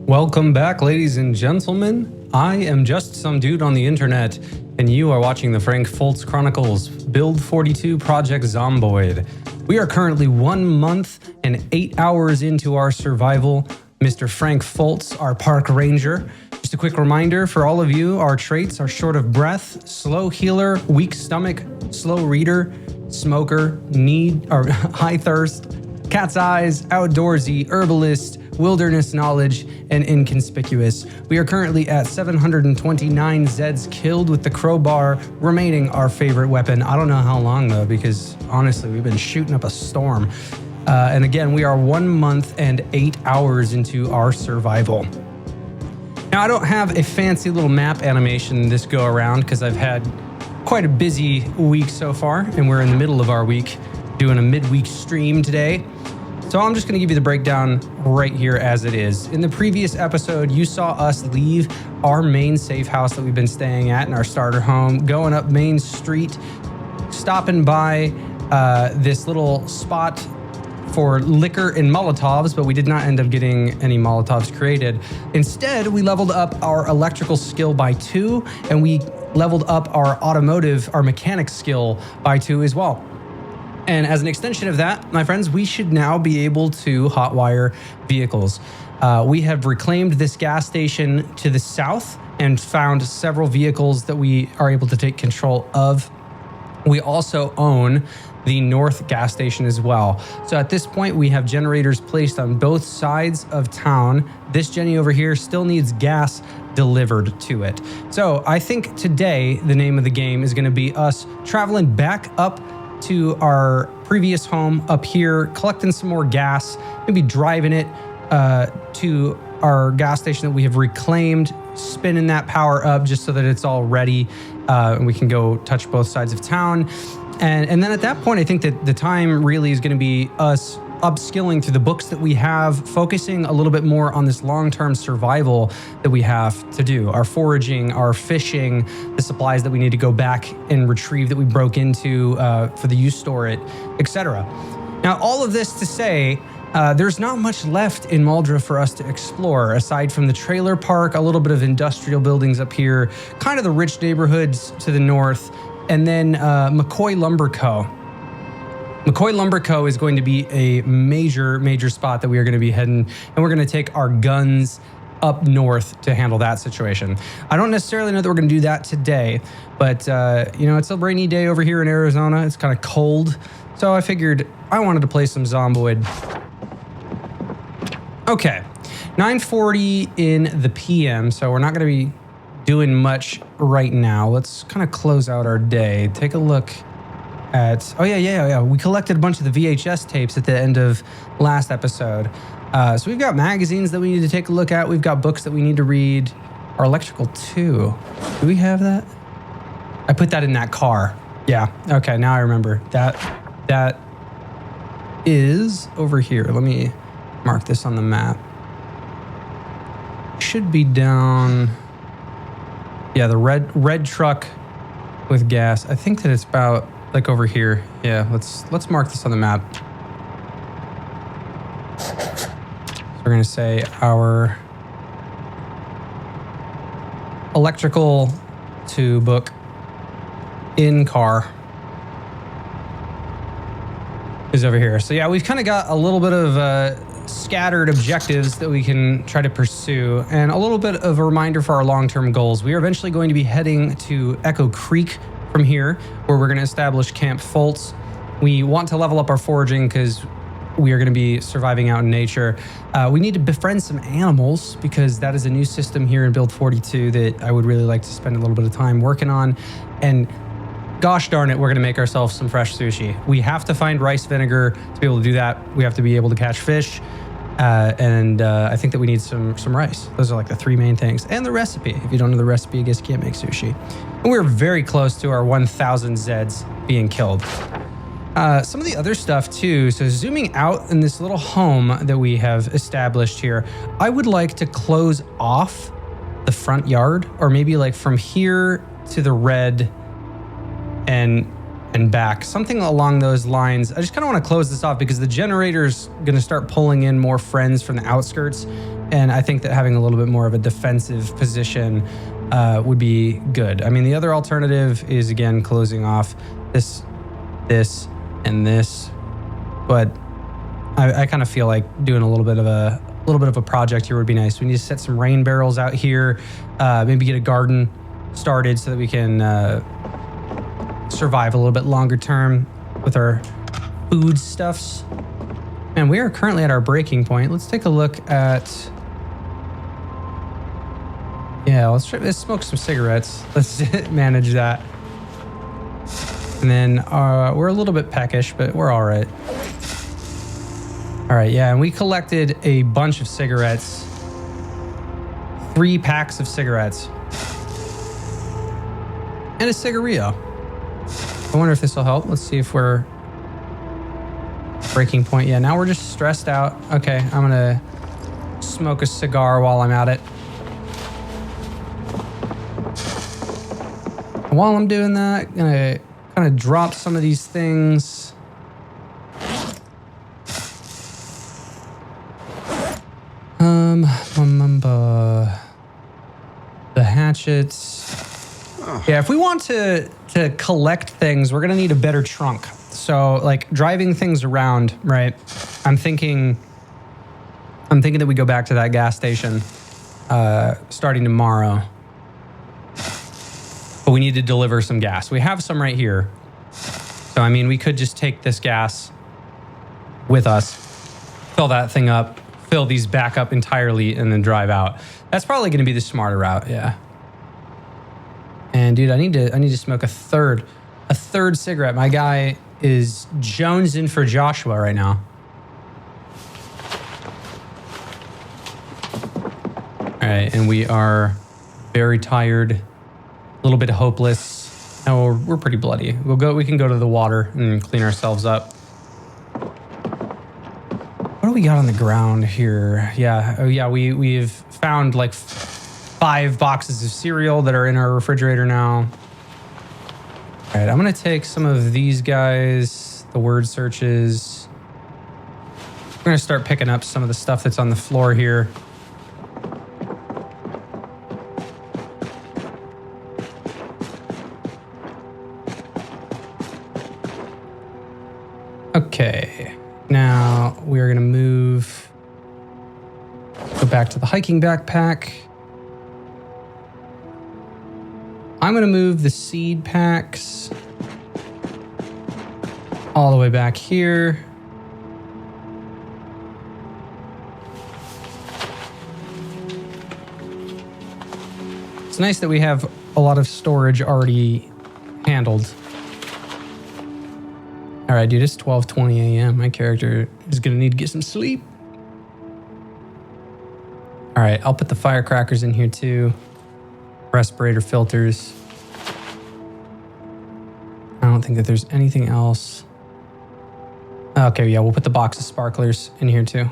Welcome back, ladies and gentlemen. I am just some dude on the internet, and you are watching the Frank Fultz Chronicles, Build 42 Project Zomboid. We are currently 1 month and 8 hours into our survival. Mr. Frank Fultz, our park ranger. Just a quick reminder for all of you, our traits are short of breath, slow healer, weak stomach, slow reader, smoker, high thirst, cat's eyes, outdoorsy, herbalist, wilderness knowledge, and inconspicuous. We are currently at 729 Zeds killed, with the crowbar remaining our favorite weapon. I don't know how long though, because honestly, we've been shooting up a storm. And again, we are 1 month and 8 hours into our survival. Now, I don't have a fancy little map animation this go around because I've had quite a busy week so far, and we're in the middle of our week doing a midweek stream today. So I'm just going to give you the breakdown right here as it is. In the previous episode, you saw us leave our main safe house that we've been staying at in our starter home, going up Main Street, stopping by this little spot for liquor and Molotovs, but we did not end up getting any Molotovs created. Instead, we leveled up our electrical skill by 2, and we leveled up our our mechanics skill by 2 as well. And as an extension of that, my friends, we should now be able to hotwire vehicles. We have reclaimed this gas station to the south and found several vehicles that we are able to take control of. We also own the north gas station as well. So at this point, we have generators placed on both sides of town. This Jenny over here still needs gas delivered to it. So I think today, the name of the game is gonna be us traveling back up to our previous home up here, collecting some more gas, maybe driving it to our gas station that we have reclaimed, spinning that power up just so that it's all ready and we can go touch both sides of town. And then at that point, I think that the time really is going to be us upskilling through the books that we have, focusing a little bit more on this long-term survival that we have to do. Our foraging, our fishing, the supplies that we need to go back and retrieve that we broke into for the use store it, etc. Now, all of this to say, there's not much left in Muldraugh for us to explore, aside from the trailer park, a little bit of industrial buildings up here, kind of the rich neighborhoods to the north, and then McCoy Lumber Co. McCoy Lumber Co. is going to be a major spot that we are going to be heading, and we're going to take our guns up north to handle that situation. I don't necessarily know that we're going to do that today, but you know, it's a rainy day over here in Arizona. It's kind of cold, so I figured I wanted to play some Zomboid. Okay, 9:40 in the PM, so we're not going to be doing much right now. Let's kind of close out our day. Take a look at, oh yeah. We collected a bunch of the VHS tapes at the end of last episode. So we've got magazines that we need to take a look at. We've got books that we need to read. Our electrical too. Do we have that? I put that in that car. Yeah, okay, now I remember. That is over here. Let me mark this on the map. Should be down. Yeah, the red truck with gas. I think that it's about like over here. Yeah, let's mark this on the map. So we're gonna say our electrical to book in car is over here. So yeah, we've kind of got a little bit of scattered objectives that we can try to pursue, and a little bit of a reminder for our long-term goals. We are eventually going to be heading to Echo Creek from here, where we're going to establish Camp Fultz. We want to level up our foraging because we are going to be surviving out in nature. We need to befriend some animals because that is a new system here in Build 42 that I would really like to spend a little bit of time working on. And gosh darn it, we're going to make ourselves some fresh sushi. We have to find rice vinegar to be able to do that. We have to be able to catch fish. And I think that we need some rice. Those are like the 3 main things. And the recipe. If you don't know the recipe, I guess you can't make sushi. And we're very close to our 1,000 Zeds being killed. Some of the other stuff too. So zooming out in this little home that we have established here, I would like to close off the front yard, or maybe like from here to the red and back, something along those lines. I just kind of want to close this off because the generator's going to start pulling in more friends from the outskirts, And I think that having a little bit more of a defensive position would be good. I mean, the other alternative is, again, closing off this, and this. But I kind of feel like doing a little bit of a project here would be nice. We need to set some rain barrels out here, maybe get a garden started so that we can survive a little bit longer term with our food stuffs. And we are currently at our breaking point. Let's take a look at... Yeah, let's smoke some cigarettes. Let's manage that. And then we're a little bit peckish, but we're all right. All right, yeah, and we collected a bunch of cigarettes. 3 packs of cigarettes. And a cigarillo. I wonder if this will help. Let's see if we're... Breaking point. Yeah, now we're just stressed out. Okay, I'm gonna smoke a cigar while I'm at it. While I'm doing that, I'm gonna kind of drop some of these things. The hatchets. Yeah, if we want to collect things, we're gonna need a better trunk. So, like, driving things around, right? I'm thinking that we go back to that gas station starting tomorrow. But we need to deliver some gas. We have some right here. So, I mean, we could just take this gas with us, fill that thing up, fill these back up entirely, and then drive out. That's probably going to be the smarter route, yeah. And, dude, I need to smoke a third cigarette. My guy is jonesing for Joshua right now. All right, and we are very tired, a little bit hopeless. Oh, we're pretty bloody. We can go to the water and clean ourselves up. What do we got on the ground here? Yeah, oh yeah, we've found like 5 boxes of cereal that are in our refrigerator now. All right, I'm gonna take some of these guys, the word searches. I'm gonna start picking up some of the stuff that's on the floor here. Okay, now we're gonna go back to the hiking backpack. I'm going to move the seed packs all the way back here. It's nice that we have a lot of storage already handled. All right, dude, it's 12:20 a.m. My character is going to need to get some sleep. All right, I'll put the firecrackers in here too. Respirator filters. I don't think that there's anything else. Okay, yeah, we'll put the box of sparklers in here too.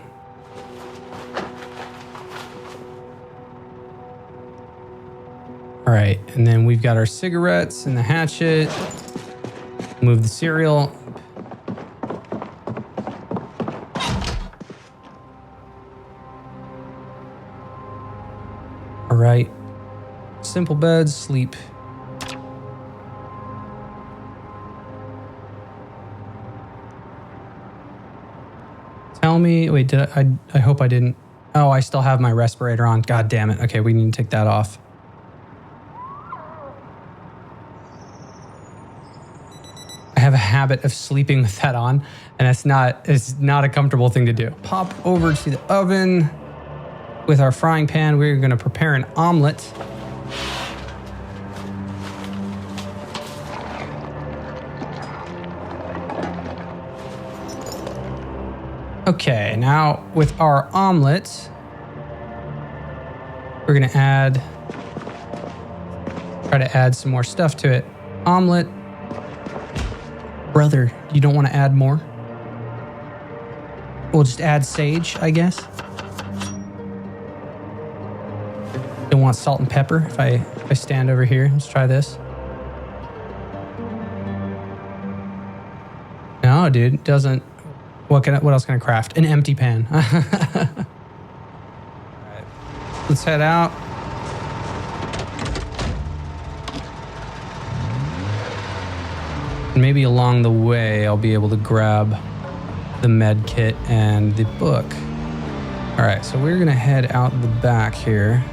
All right, and then we've got our cigarettes and the hatchet. Move the cereal. All right. Simple beds, sleep. Tell me, wait, I hope I didn't. Oh, I still have my respirator on. God damn it. Okay, we need to take that off. I have a habit of sleeping with that on, and it's not a comfortable thing to do. Pop over to the oven with our frying pan. We're gonna prepare an omelet. Okay, now with our omelet, we're gonna try to add some more stuff to it. Omelet. Brother, you don't want to add more? We'll just add sage, I guess. Don't want salt and pepper if I stand over here. Let's try this. No, dude, it doesn't. What else can I craft? An empty pan. All let's head out. Maybe along the way, I'll be able to grab the med kit and the book. All right, so we're gonna head out the back here.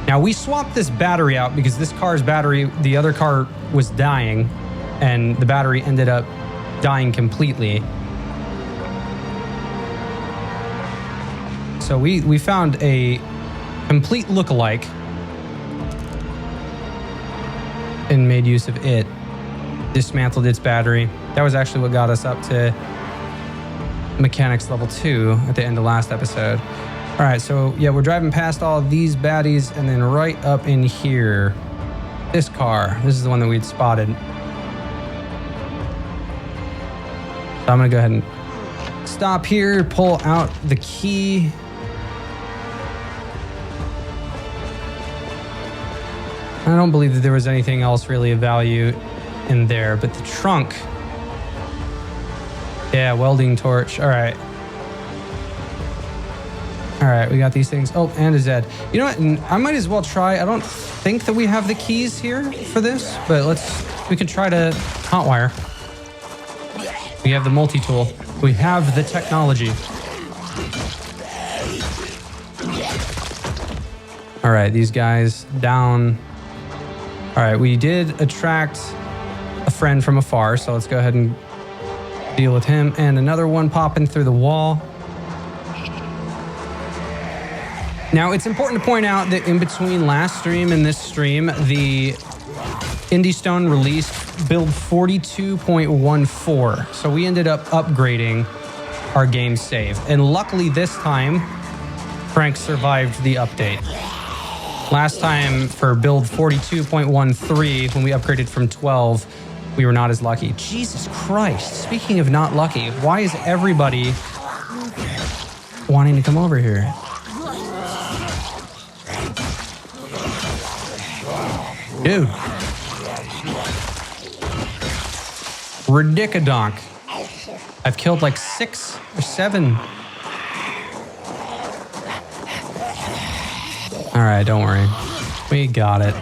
Now we swapped this battery out because this car's battery, the other car was dying and the battery ended up dying completely. So we found a complete lookalike and made use of it. Dismantled its battery. That was actually what got us up to mechanics level 2 at the end of last episode. All right, so yeah, we're driving past all of these baddies and then right up in here, this car. This is the one that we'd spotted. So I'm gonna go ahead and stop here, pull out the key. I don't believe that there was anything else really of value in there, but the trunk. Yeah, welding torch. All right. All right, we got these things. Oh, and a Zed. You know what? I might as well try. I don't think that we have the keys here for this, but we can try to hotwire. We have the multi-tool. We have the technology. All right, these guys down. All right, we did attract a friend from afar, so let's go ahead and deal with him. And another one popping through the wall. Now, it's important to point out that in between last stream and this stream, the Indie Stone released build 42.14. So we ended up upgrading our game save. And luckily this time, Frank survived the update. Last time for build 42.13, when we upgraded from 12, we were not as lucky. Jesus Christ. Speaking of not lucky, why is everybody wanting to come over here? Dude. Ridiculous. I've killed like 6 or 7. All right, don't worry. We got it.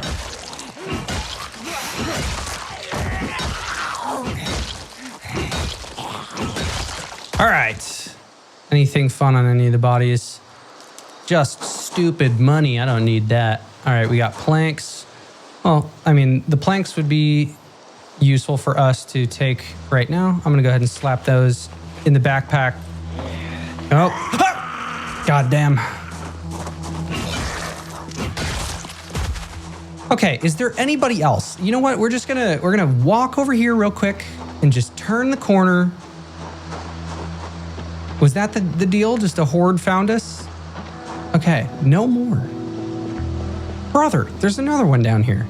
All right. Anything fun on any of the bodies? Just stupid money. I don't need that. All right, we got planks. Well, I mean, the planks would be useful for us to take right now. I'm going to go ahead and slap those in the backpack. Oh, God damn. Okay, is there anybody else? You know what? We're gonna walk over here real quick and just turn the corner. Was that the deal? Just a horde found us? Okay, no more. Brother, there's another one down here.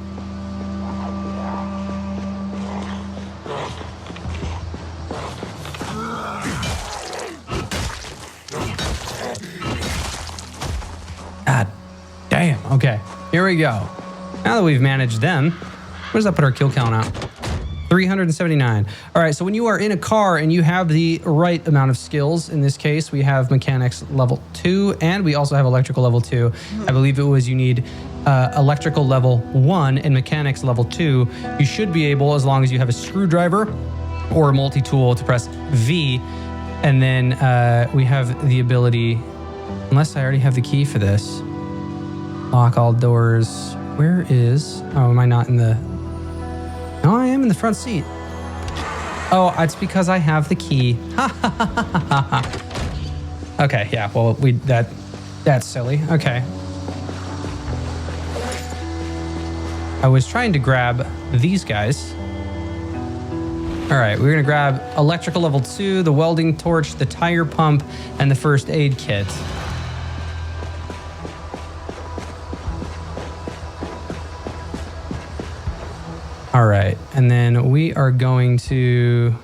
God damn. Okay, here we go. Now that we've managed them, where does that put our kill count at? 379. All right, so when you are in a car and you have the right amount of skills, in this case, we have mechanics level 2, and we also have electrical level 2. I believe it was you need electrical level 1 and mechanics level 2. You should be able, as long as you have a screwdriver or a multi-tool, to press V, and then we have the ability, unless I already have the key for this, lock all doors. Where is... Oh, am I not in the... No, I am in the front seat. Oh, it's because I have the key. Okay, yeah, well, that's silly. Okay. I was trying to grab these guys. All right, we're gonna grab electrical level 2, the welding torch, the tire pump, and the first aid kit. All right, and then we are going to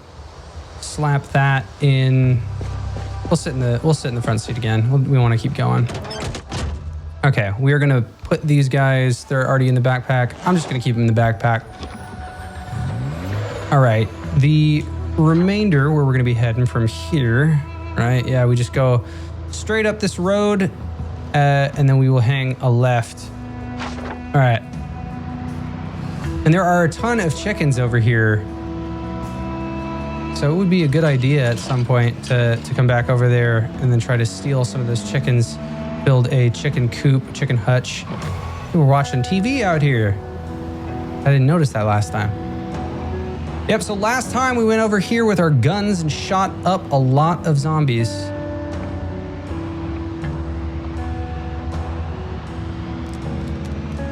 slap that in. We'll sit in the front seat again. We want to keep going. Okay, we are gonna put these guys. They're already in the backpack. I'm just gonna keep them in the backpack. All right, the remainder where we're gonna be heading from here, right? Yeah, we just go straight up this road, and then we will hang a left. All right. And there are a ton of chickens over here. So it would be a good idea at some point to come back over there and then try to steal some of those chickens, build a chicken coop, chicken hutch. We're watching TV out here. I didn't notice that last time. Yep, so last time we went over here with our guns and shot up a lot of zombies.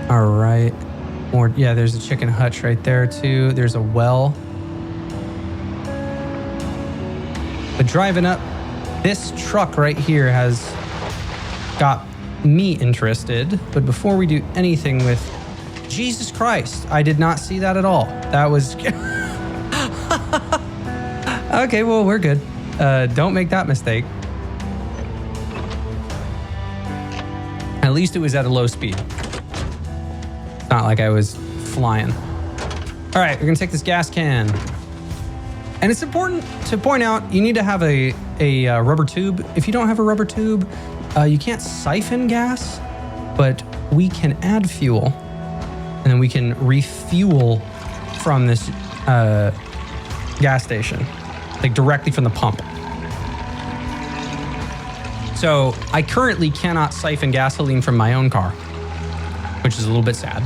All right. More, yeah, there's a chicken hutch right there too. There's a well. But driving up, this truck right here has got me interested. But before we do anything with... Jesus Christ, I did not see that at all. That was... Okay, well, we're good. Don't make that mistake. At least it was at a low speed. It's not like I was flying. All right, we're gonna take this gas can. And it's important to point out, you need to have a rubber tube. If you don't have a rubber tube, you can't siphon gas, but we can add fuel. And then we can refuel from this gas station, like directly from the pump. So I currently cannot siphon gasoline from my own car, which is a little bit sad.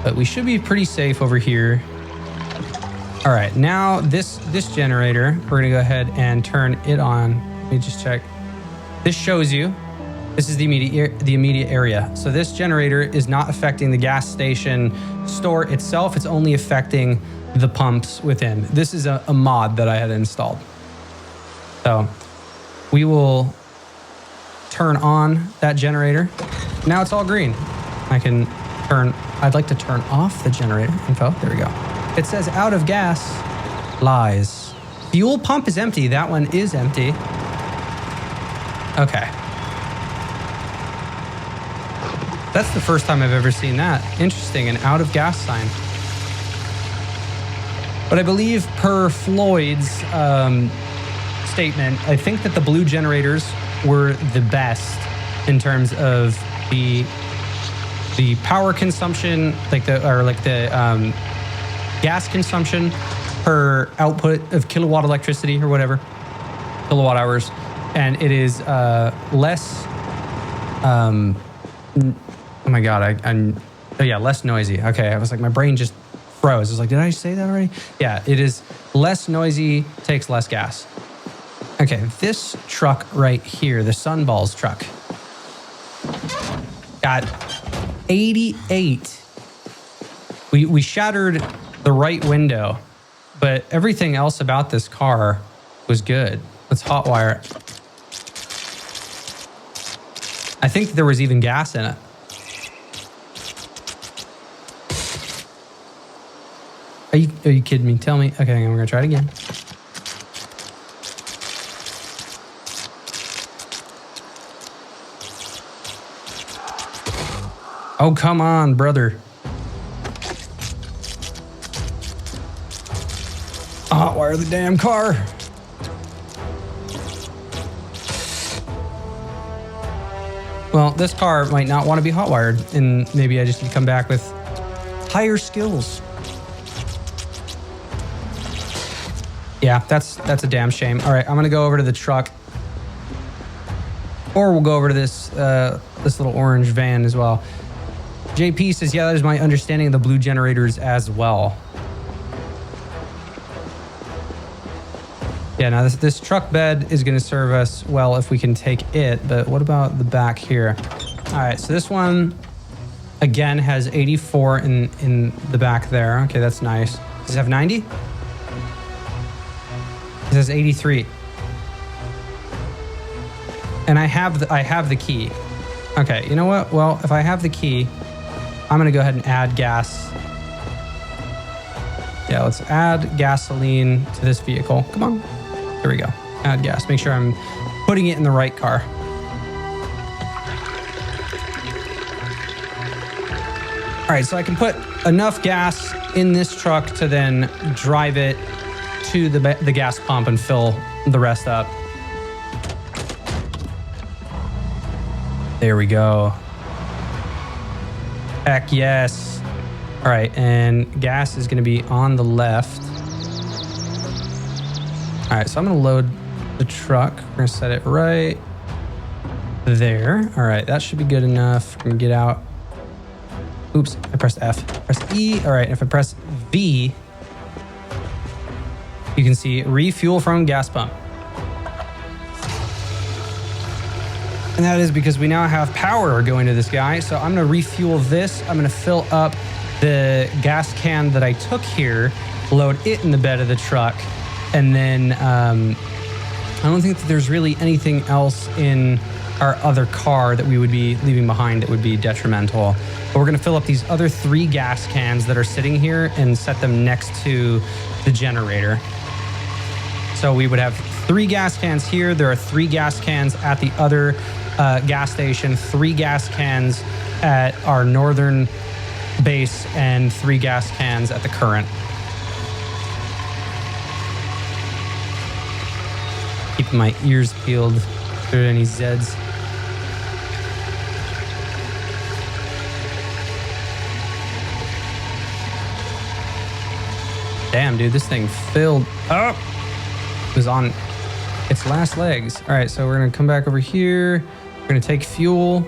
But we should be pretty safe over here. All right, now this generator, we're gonna go ahead and turn it on. Let me just check. This shows you, this is the immediate area. So this generator is not affecting the gas station store itself. It's only affecting the pumps within. This is a mod that I had installed. So we will turn on that generator. Now it's all green. I'd like to turn off the generator info. There we go. It says out of gas. Lies. Fuel pump is empty. That one is empty. Okay. That's the first time I've ever seen that. Interesting, an out of gas sign. But I believe per Floyd's statement, I think that the blue generators were the best in terms of the power consumption, like the gas consumption per output of kilowatt electricity or whatever, kilowatt hours, and it is less. Oh my god, less noisy. Okay, I was like, my brain just froze. I was like, did I say that already? Yeah, it is less noisy, takes less gas. Okay, this truck right here, the Sunballs truck, got 88. We shattered the right window, but everything else about this car was good. Let's hotwire it. I think there was even gas in it. Are you kidding me? Tell me. Okay, I'm gonna try it again. Oh, come on, brother. Hotwire the damn car. Well, this car might not want to be hotwired, and maybe I just need to come back with higher skills. Yeah, that's a damn shame. All right, I'm gonna go over to the truck, or we'll go over to this this little orange van as well. JP says, yeah, that is my understanding of the blue generators as well. Yeah, now this truck bed is going to serve us well if we can take it, but what about the back here? All right, so this one, again, has 84 in the back there. Okay, that's nice. Does it have 90? It says 83. And I have the key. Okay, you know what? Well, if I have the key, I'm gonna go ahead and add gas. Yeah, let's add gasoline to this vehicle. Come on. There we go. Add gas. Make sure I'm putting it in the right car. All right, so I can put enough gas in this truck to then drive it to the gas pump and fill the rest up. There we go. Heck yes. All right, and gas is going to be on the left. All right, so I'm going to load the truck. We're going to set it right there. All right, that should be good enough. We're going to get out. Oops, I pressed F. Press E. All right, if I press V, you can see refuel from gas pump. And that is because we now have power going to this guy. So I'm going to refuel this. I'm going to fill up the gas can that I took here, load it in the bed of the truck. And then I don't think that there's really anything else in our other car that we would be leaving behind that would be detrimental. But we're going to fill up these other 3 gas cans that are sitting here and set them next to the generator. So we would have 3 gas cans here. There are 3 gas cans at the other gas station, 3 gas cans at our northern base, and 3 gas cans at the current. Keeping my ears peeled if there are any Zeds. Damn, dude, this thing filled up. It was on its last legs. All right, so we're gonna come back over here. We're gonna take fuel.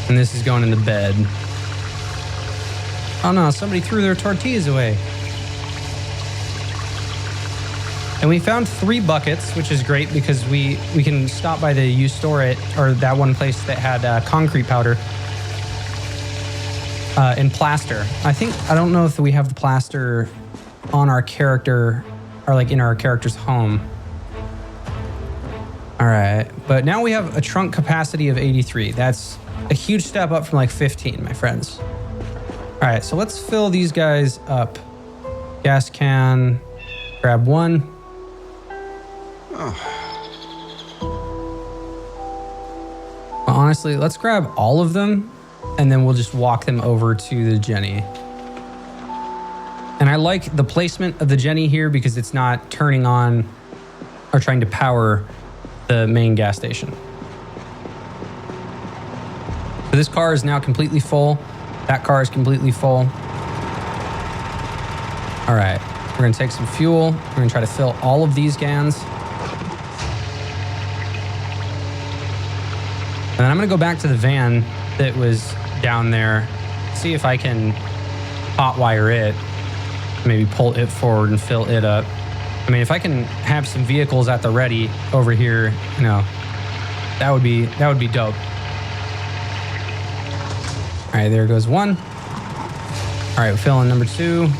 And this is going in the bed. Oh no, somebody threw their tortillas away. And we found 3 buckets, which is great because we can stop by the You Store It, or that one place that had concrete powder and plaster. I don't know if we have the plaster on our character or like in our character's home. All right, but now we have a trunk capacity of 83. That's a huge step up from like 15, my friends. All right, so let's fill these guys up. Gas can, grab 1. Well, honestly, let's grab all of them and then we'll just walk them over to the Jenny. And I like the placement of the Jenny here because it's not turning on or trying to power the main gas station. So this car is now completely full. That car is completely full. All right, we're gonna take some fuel. We're gonna try to fill all of these cans. And then I'm gonna go back to the van that was down there, see if I can hotwire it, maybe pull it forward and fill it up. I mean, if I can have some vehicles at the ready over here, you know, that would be dope. All right, there goes 1. All right, we're filling number 2.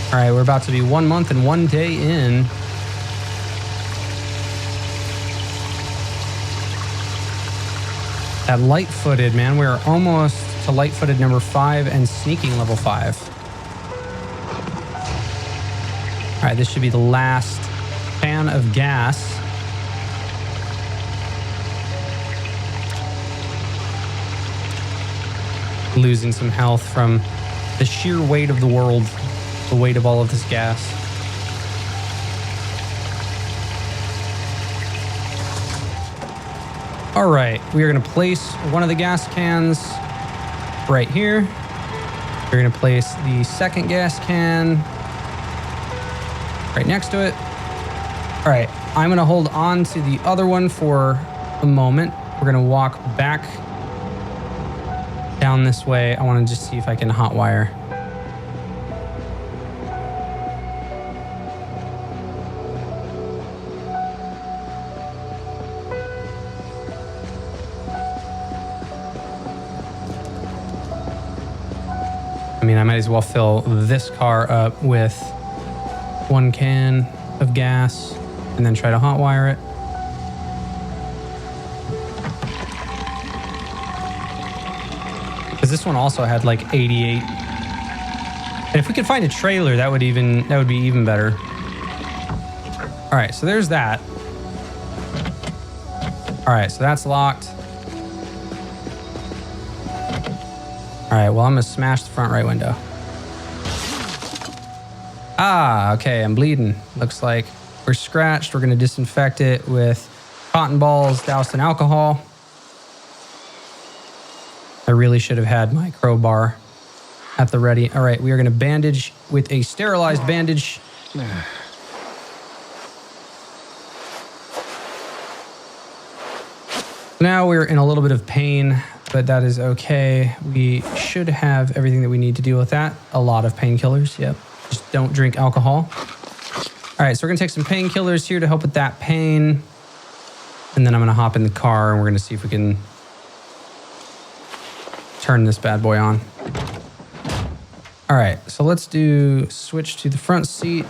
All right, we're about to be 1 month and 1 day in. That light-footed, man, we're almost to light-footed number 5 and sneaking level 5. All right, this should be the last can of gas. Losing some health from the sheer weight of the world, the weight of all of this gas. All right, we are gonna place one of the gas cans right here. We're gonna place the second gas can right next to it. All right, I'm gonna hold on to the other one for a moment. We're gonna walk back down this way. I wanna just see if I can hotwire. I mean, I might as well fill this car up with 1 can of gas and then try to hotwire it. Because this one also had like 88. And if we could find a trailer, that would be even better. All right, so there's that. All right, so that's locked. All right, well, I'm gonna smash the front right window. Ah, okay, I'm bleeding. Looks like we're scratched. We're gonna disinfect it with cotton balls doused in alcohol. I really should have had my crowbar at the ready. All right, we are gonna bandage with a sterilized bandage. Now we're in a little bit of pain, but that is okay. We should have everything that we need to deal with that. A lot of painkillers, yep. Just don't drink alcohol. All right, so we're gonna take some painkillers here to help with that pain. And then I'm gonna hop in the car and we're gonna see if we can turn this bad boy on. All right, so let's switch to the front seat.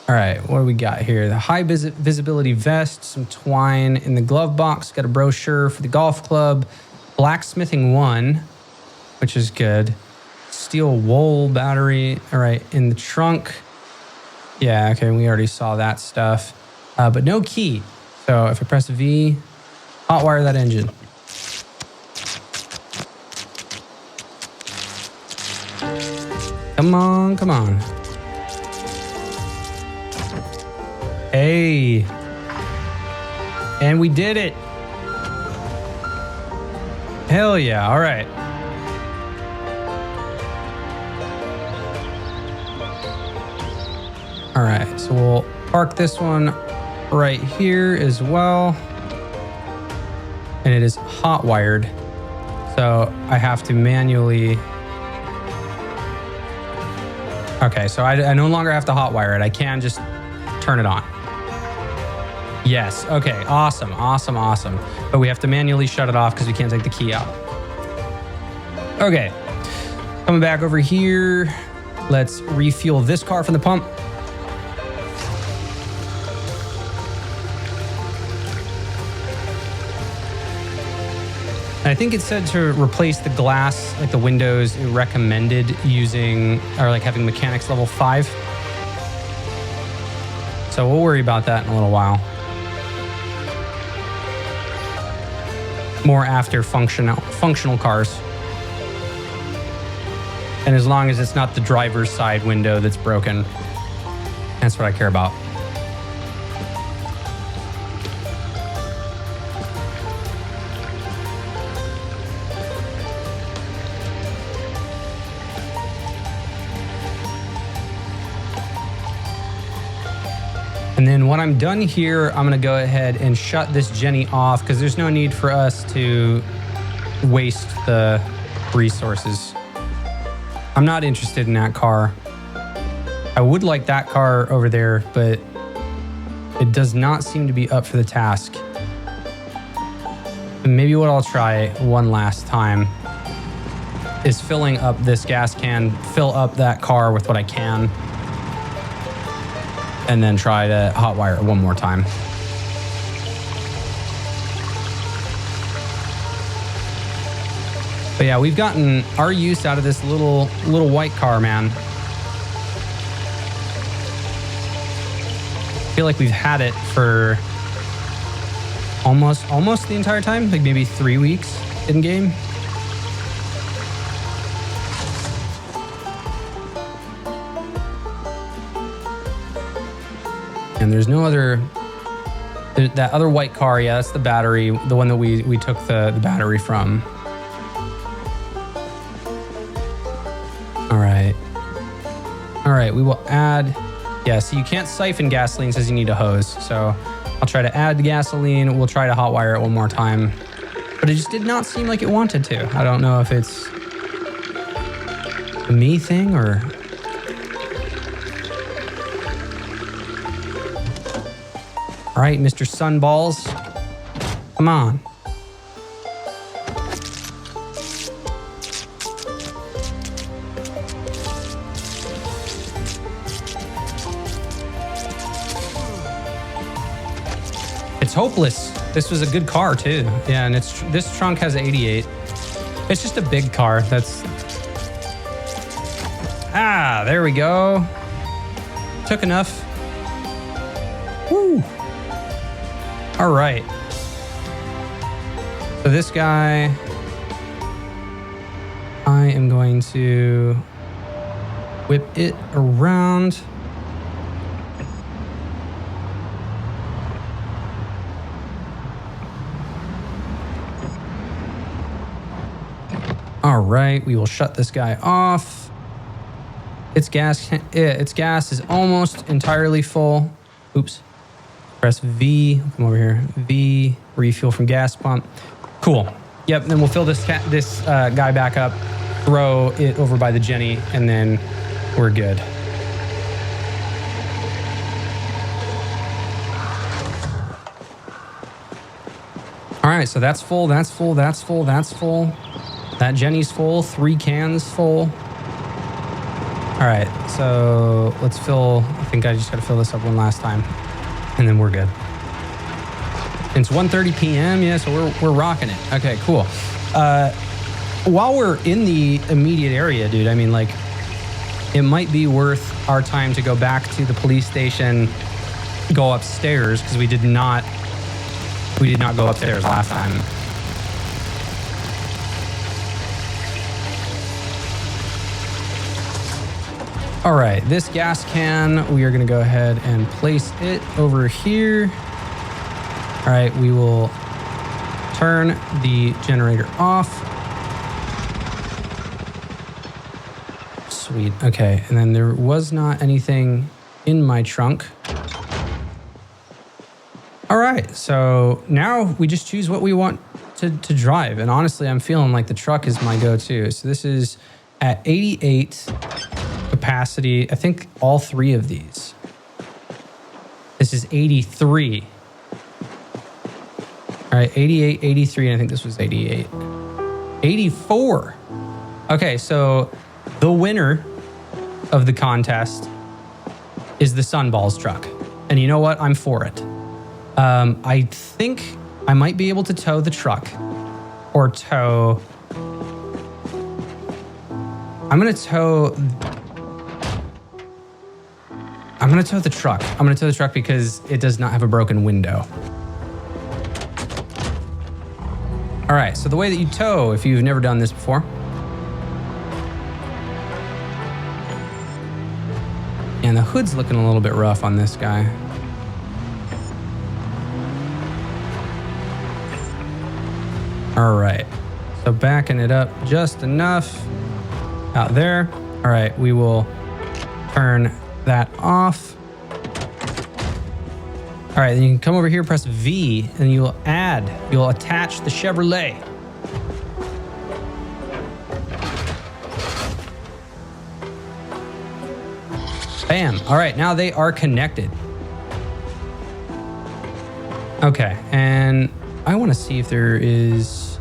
All right, what do we got here? The high visibility vest, some twine in the glove box, got a brochure for the golf club, blacksmithing 1, which is good. Steel wool battery. All right, in the trunk. Yeah, okay, we already saw that stuff, but no key. So if I press V, hotwire that engine. Come on, come on. Hey. And we did it. Hell yeah, all right. All right, so we'll park this one right here as well. And it is hot wired. So I have to manually. Okay, so I no longer have to hot wire it. I can just turn it on. Yes, okay, awesome, awesome, awesome. But we have to manually shut it off because we can't take the key out. Okay, coming back over here. Let's refuel this car from the pump. I think it said to replace the glass, like the windows, it recommended using, or like having mechanics level 5. So we'll worry about that in a little while. More after functional cars. And as long as it's not the driver's side window that's broken, that's what I care about. And then when I'm done here, I'm gonna go ahead and shut this Jenny off because there's no need for us to waste the resources. I'm not interested in that car. I would like that car over there, but it does not seem to be up for the task. And maybe what I'll try one last time is filling up this gas can, fill up that car with what I can, and then try to hotwire it one more time. But yeah, we've gotten our use out of this little white car, man. I feel like we've had it for almost the entire time, like maybe 3 weeks in game. And there's no other, that other white car, yeah, that's the battery, the one that we took the battery from. All right, we will add, yeah, so you can't siphon gasoline, says you need a hose. So I'll try to add the gasoline. We'll try to hotwire it one more time. But it just did not seem like it wanted to. I don't know if it's a me thing or... All right, Mr. Sunballs, come on. It's hopeless. This was a good car too. Yeah, and this trunk has an 88. It's just a big car. There we go. Took enough. Woo. All right. So this guy, I am going to whip it around. All right, we will shut this guy off. Its gas is almost entirely full. Oops. Press V. Come over here. V. Refuel from gas pump. Cool. Yep. And then we'll fill this guy back up, throw it over by the Jenny, and then we're good. All right. So that's full. That's full. That's full. That's full. That Jenny's full. 3 cans full. All right. So let's fill. I think I just got to fill this up one last time, and then we're good. It's 1:30 p.m. Yeah, so we're rocking it. Okay, cool. While we're in the immediate area, dude, I mean, like, it might be worth our time to go back to the police station, go upstairs, because we did not go upstairs last time. All right, this gas can, we are going to go ahead and place it over here. All right, we will turn the generator off. Sweet. Okay, and then there was not anything in my trunk. All right, so now we just choose what we want to drive. And honestly, I'm feeling like the truck is my go-to. So this is at 88 capacity. I think all 3 of these. This is 83. All right, 88, 83, and I think this was 88. 84. Okay, so the winner of the contest is the Sunballs truck. And you know what? I'm for it. I think I might be able to tow the truck or tow... I'm going to tow the truck. I'm going to tow the truck because it does not have a broken window. All right, so the way that you tow, if you've never done this before. And the hood's looking a little bit rough on this guy. All right, so backing it up just enough out there. All right, we will turn that off. All right, then you can come over here, press V, and you'll attach the Chevrolet. Bam. All right, now they are connected. Okay, and I want to see if there is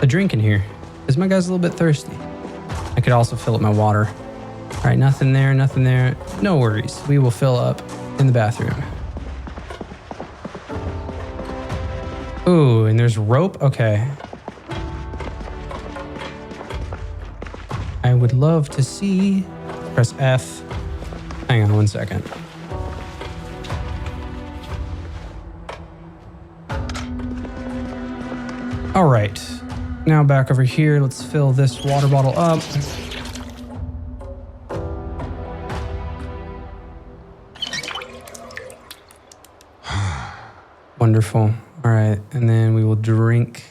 a drink in here, because my guy's a little bit thirsty. I could also fill up my water. All right, nothing there, nothing there. No worries. We will fill up in the bathroom. Ooh, and there's rope. Okay. I would love to see. Press F. Hang on one second. All right. Now back over here. Let's fill this water bottle up. Wonderful. All right, and then we will drink.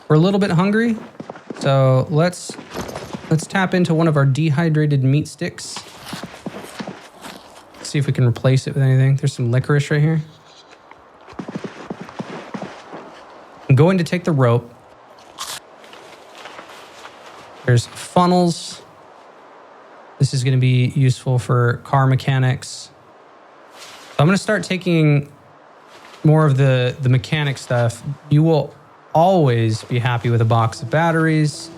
We're a little bit hungry, so let's tap into one of our dehydrated meat sticks. See if we can replace it with anything. There's some licorice right here. I'm going to take the rope. There's funnels. This is going to be useful for car mechanics. So I'm going to start taking more of the mechanic stuff. You will always be happy with a box of batteries.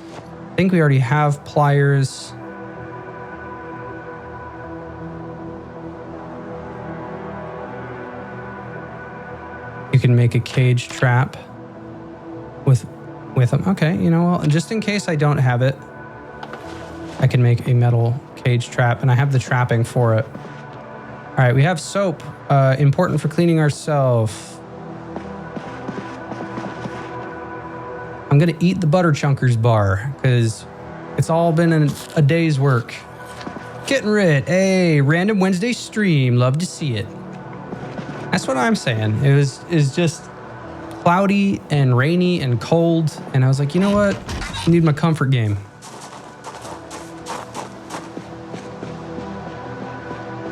I think we already have pliers. You can make a cage trap with them. Okay, you know, well, just in case I don't have it, I can make a metal cage trap, and I have the trapping for it. All right, we have soap, important for cleaning ourselves. I'm gonna eat the Butter Chunkers bar because it's all been a day's work. Getting rid. Hey, random Wednesday stream. Love to see it. That's what I'm saying. It's just cloudy and rainy and cold. And I was like, you know what? I need my comfort game.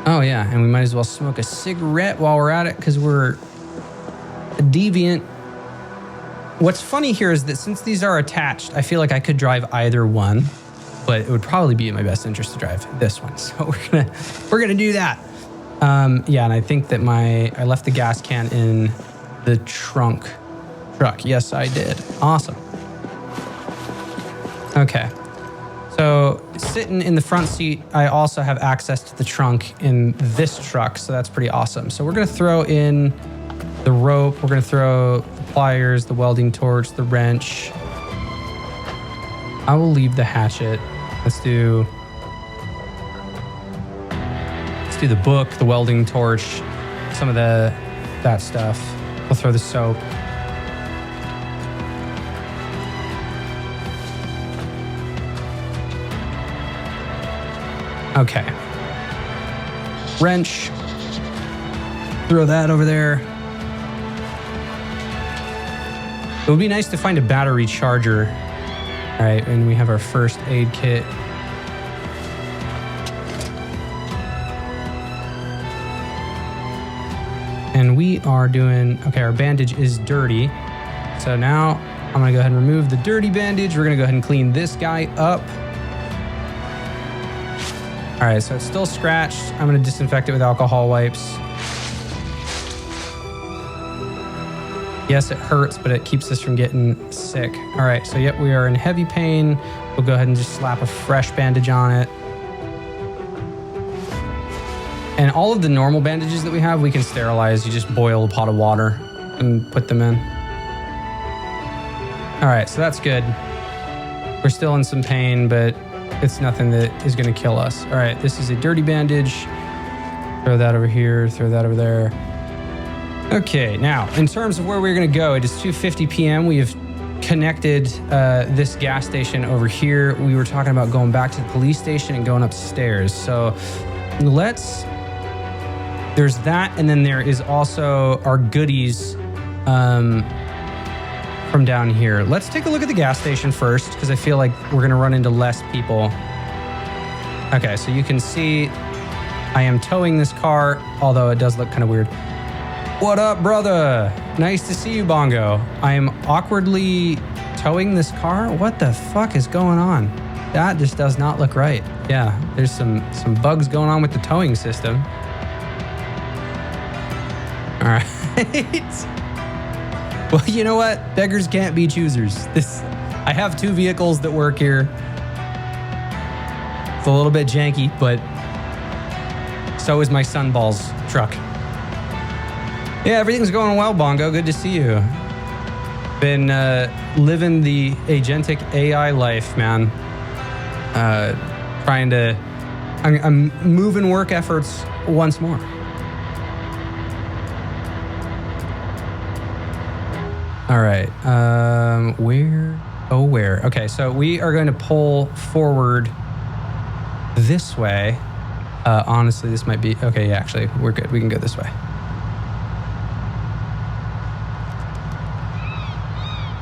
Oh yeah, and we might as well smoke a cigarette while we're at it because we're a deviant. What's funny here is that since these are attached, I feel like I could drive either one, but it would probably be in my best interest to drive this one. So we're gonna do that. Yeah, and I think that I left the gas can in the truck. Yes, I did. Awesome. Okay. So sitting in the front seat, I also have access to the trunk in this truck, so that's pretty awesome. So we're gonna throw in the rope. We're gonna throw the pliers, the welding torch, the wrench. I will leave the hatchet. Let's do the book, the welding torch, some of that stuff. We'll throw the soap. Okay. Wrench. Throw that over there. It would be nice to find a battery charger. All right, and we have our first aid kit. And we are doing, okay, our bandage is dirty. So now I'm gonna go ahead and remove the dirty bandage. We're gonna go ahead and clean this guy up. All right, so it's still scratched. I'm gonna disinfect it with alcohol wipes. Yes, it hurts, but it keeps us from getting sick. All right, so yep, we are in heavy pain. We'll go ahead and just slap a fresh bandage on it. And all of the normal bandages that we have, we can sterilize. You just boil a pot of water and put them in. All right, so that's good. We're still in some pain, but it's nothing that is gonna kill us. All right, this is a dirty bandage. Throw that over here, throw that over there. Okay, now, in terms of where we're gonna go, it is 2:50 p.m. We have connected this gas station over here. We were talking about going back to the police station and going upstairs. So there's that, and then there is also our goodies from down here. Let's take a look at the gas station first, because I feel like we're gonna run into less people. Okay, so you can see I am towing this car, although it does look kind of weird. What up, brother? Nice to see you, Bongo. I am awkwardly towing this car. What the fuck is going on? That just does not look right. Yeah, there's some bugs going on with the towing system. All right. Well, you know what? Beggars can't be choosers. I have two vehicles that work here. It's a little bit janky, but so is my Sunballs truck. Yeah, everything's going well, Bongo. Good to see you. Been living the agentic AI life, man. I'm moving work efforts once more. All right, where? Okay, so we are going to pull forward this way. Honestly, this might be, okay, yeah, actually, we're good. We can go this way.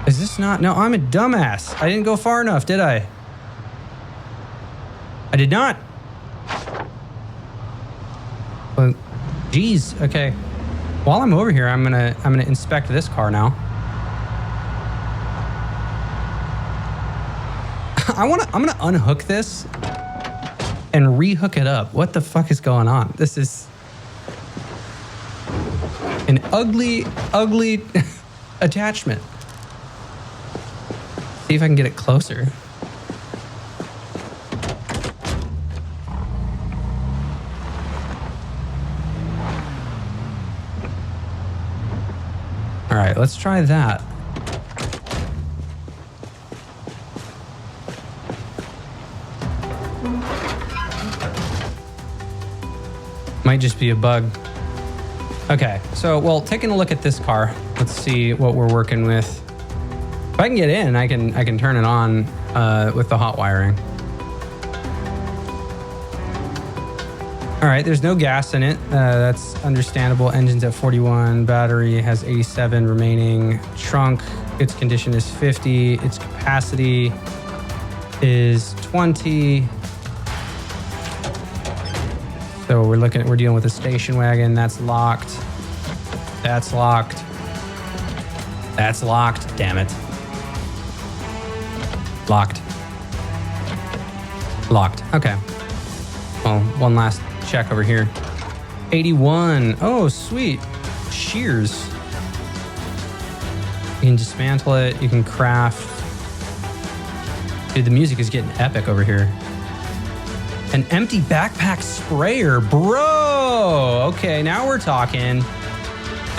Is this not? No, I'm a dumbass. I didn't go far enough, did I? I did not. Well, geez. Okay. While I'm over here, I'm gonna inspect this car now. I'm gonna unhook this and rehook it up. What the fuck is going on? This is an ugly attachment. See if I can get it closer. All right, let's try that. Might just be a bug. Okay, so, well, taking a look at this car, let's see what we're working with. I can get in, I can turn it on with the hot wiring. All right, there's no gas in it. That's understandable. Engine's at 41. Battery has 87 remaining. Trunk, its condition is 50. Its capacity is 20. So we're dealing with a station wagon. That's locked. That's locked. That's locked. Damn it. Locked. Locked. Okay. Well, one last check over here. 81. Oh, sweet. Shears. You can dismantle it. You can craft. Dude, the music is getting epic over here. An empty backpack sprayer. Bro. Okay, now we're talking.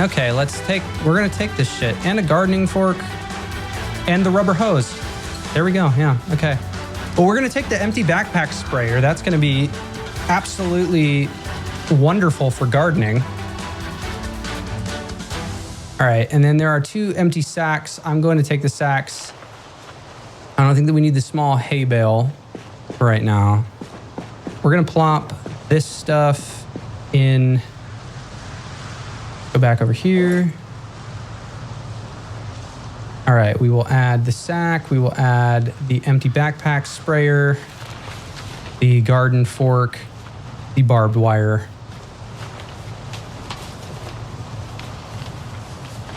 Okay, we're going to take this shit. And a gardening fork. And the rubber hose. There we go. Yeah, okay. Well, we're going to take the empty backpack sprayer. That's going to be absolutely wonderful for gardening. All right, and then there are 2 empty sacks. I'm going to take the sacks. I don't think that we need the small hay bale for right now. We're going to plop this stuff in. Go back over here. All right, we will add the sack. We will add the empty backpack sprayer, the garden fork, the barbed wire.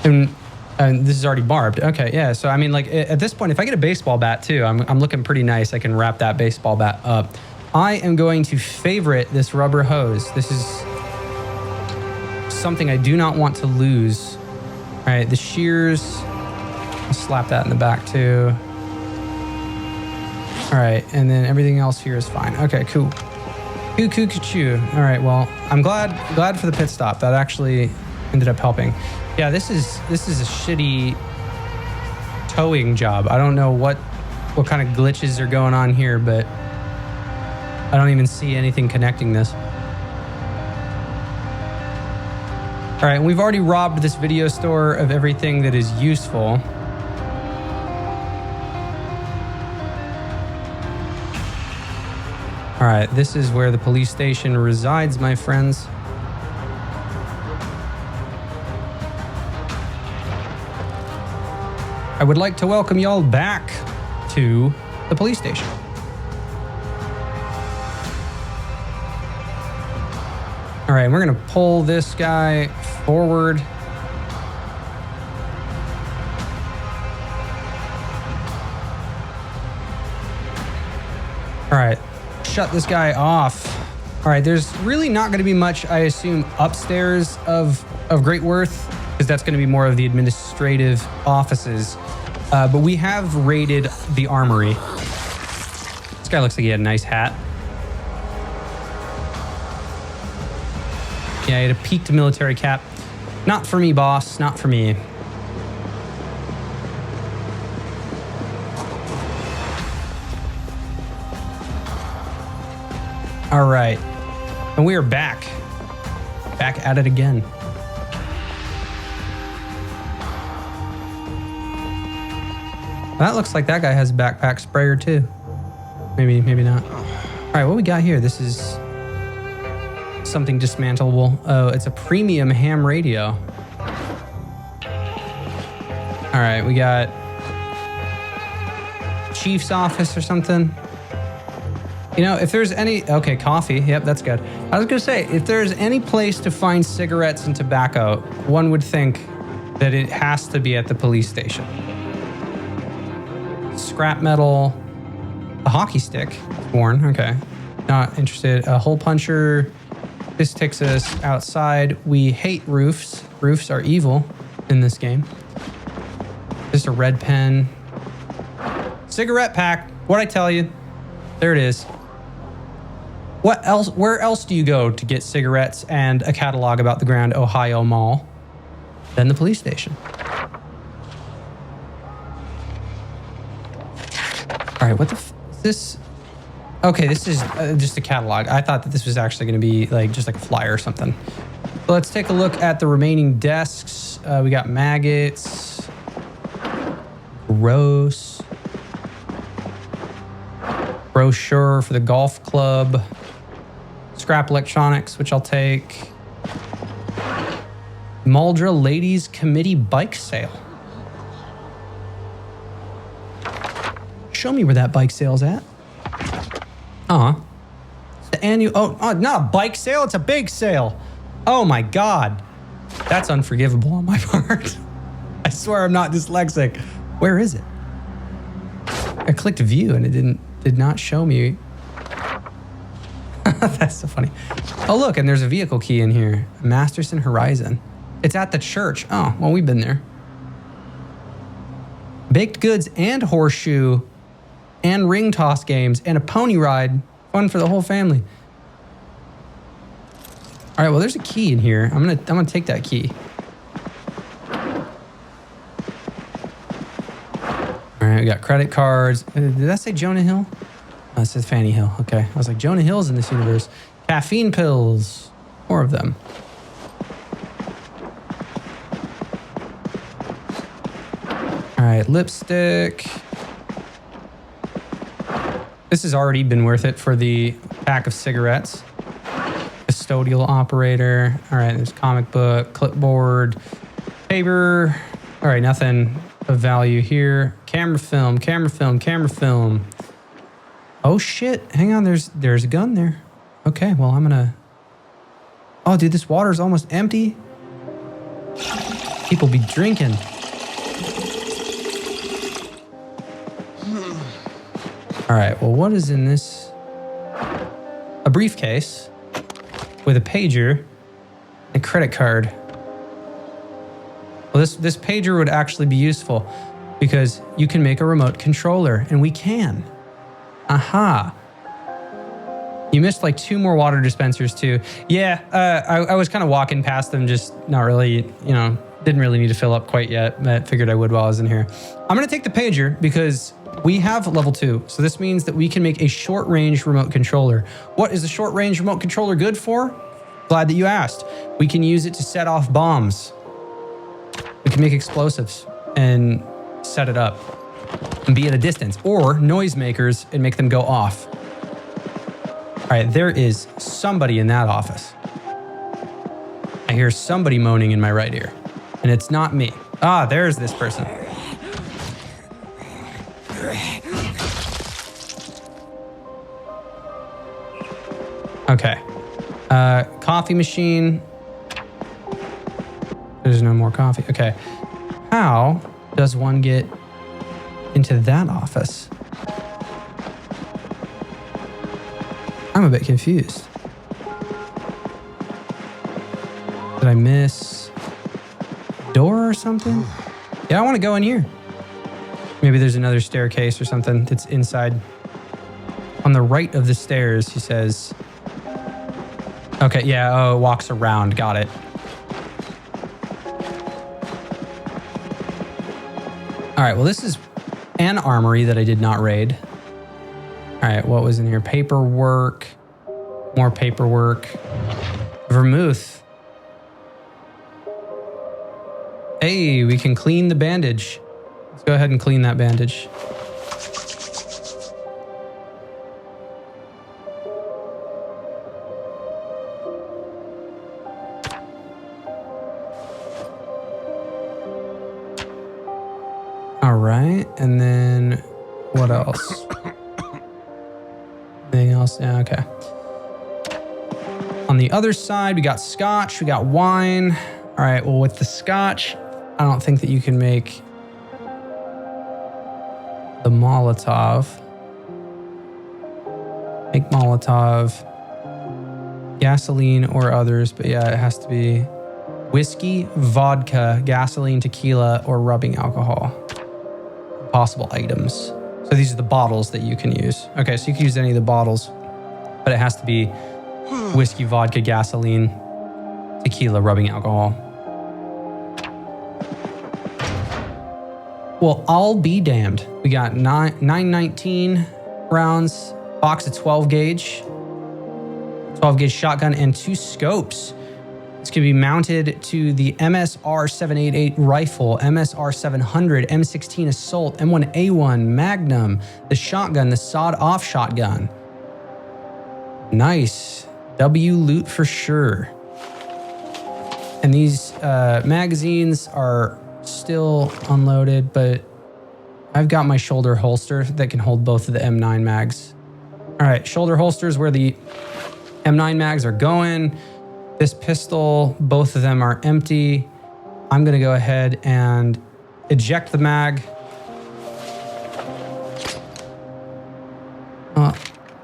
And this is already barbed. Okay, yeah. So, I mean, like, at this point, if I get a baseball bat, too, I'm looking pretty nice. I can wrap that baseball bat up. I am going to favorite this rubber hose. This is something I do not want to lose. All right, the shears. I'll slap that in the back, too. All right, and then everything else here is fine. Okay, cool. Choo. All right, well, I'm glad for the pit stop. That actually ended up helping. Yeah, this is a shitty towing job. I don't know what kind of glitches are going on here, but I don't even see anything connecting this. All right, we've already robbed this video store of everything that is useful. All right, this is where the police station resides, my friends. I would like to welcome y'all back to the police station. All right, we're gonna pull this guy forward. All right, shut this guy off. All right, there's really not gonna be much, I assume, upstairs of great worth, because that's gonna be more of the administrative offices. But we have raided the armory. This guy looks like he had a nice hat. Yeah, he had a peaked military cap. Not for me, boss. Not for me. All right. And we are back. Back at it again. That looks like that guy has a backpack sprayer too. Maybe not. All right, what we got here? This is something dismantleable. Oh, it's a premium ham radio. All right, we got chief's office or something. You know, if there's any... Okay, coffee. Yep, that's good. I was going to say, if there's any place to find cigarettes and tobacco, one would think that it has to be at the police station. Scrap metal. A hockey stick. Worn. Okay. Not interested. A hole puncher. This takes us outside. We hate roofs. Roofs are evil in this game. Just a red pen. Cigarette pack. What'd I tell you? There it is. What else? Where else do you go to get cigarettes and a catalog about the Grand Ohio Mall than the police station? All right, what the f is this? Okay, this is just a catalog. I thought that this was actually going to be like just like a flyer or something. So let's take a look at the remaining desks. We got maggots. Gross. Brochure for the golf club. Scrap electronics, which I'll take. Muldraugh Ladies Committee bike sale. Show me where that bike sale's at. The Anew. Oh, not a bike sale. It's a big sale. Oh my God. That's unforgivable on my part. I swear I'm not dyslexic. Where is it? I clicked view and it did not show me. That's so funny. Oh, look, and there's a vehicle key in here. Masterson Horizon. It's at the church. Oh, well, we've been there. Baked goods and horseshoe and ring toss games and a pony ride. Fun for the whole family. All right, well, there's a key in here. I'm gonna take that key. All right, we got credit cards. Did that say Jonah Hill? Oh, it says Fanny Hill. Okay, I was like, Jonah Hill's in this universe. Caffeine pills. More of them. All right, lipstick. This has already been worth it for the pack of cigarettes. Custodial operator. All right, there's comic book, clipboard, paper. All right, nothing of value here. Camera film, camera film, camera film. Oh shit, hang on, there's a gun there. Okay, well, I'm gonna... Oh, dude, this water's almost empty. People be drinking. All right, well, what is in this? A briefcase with a pager and credit card. Well, this pager would actually be useful because you can make a remote controller, and we can. Aha. You missed like 2 more water dispensers too. Yeah, I was kind of walking past them, just not really, didn't really need to fill up quite yet, but figured I would while I was in here. I'm gonna take the pager because we have level 2. So this means that we can make a short range remote controller. What is a short range remote controller good for? Glad that you asked. We can use it to set off bombs. We can make explosives and set it up and be at a distance, or noisemakers and make them go off. All right, there is somebody in that office. I hear somebody moaning in my right ear, and it's not me. Ah, there's this person. Okay. Coffee machine. There's no more coffee. Okay. How does one get into that office? I'm a bit confused. Did I miss a door or something? Yeah, I want to go in here. Maybe there's another staircase or something that's inside. On the right of the stairs, he says. Okay, yeah, oh, it walks around. Got it. All right, well, this is an armory that I did not raid. All right, what was in here? Paperwork. More paperwork. Vermouth. Hey, we can clean the bandage. Let's go ahead and clean that bandage. All right, and then what else? Anything else? Yeah, okay. On the other side, we got scotch, we got wine. All right, well, with the scotch, I don't think that you can make the Molotov. Make Molotov, gasoline or others, but yeah, it has to be whiskey, vodka, gasoline, tequila, or rubbing alcohol. Possible items. So these are the bottles that you can use. Okay, so you can use any of the bottles, but it has to be whiskey, vodka, gasoline, tequila, rubbing alcohol. Well, I'll be damned. We got 919 rounds, box of 12 gauge shotgun, and 2 scopes. It's going to be mounted to the MSR 788 rifle, MSR 700, M16 assault, M1A1 Magnum, the shotgun, the sawed-off shotgun. Nice. W loot for sure. And these magazines are still unloaded, but I've got my shoulder holster that can hold both of the M9 mags. All right, shoulder holsters where the M9 mags are going. This pistol, both of them are empty. I'm gonna go ahead and eject the mag.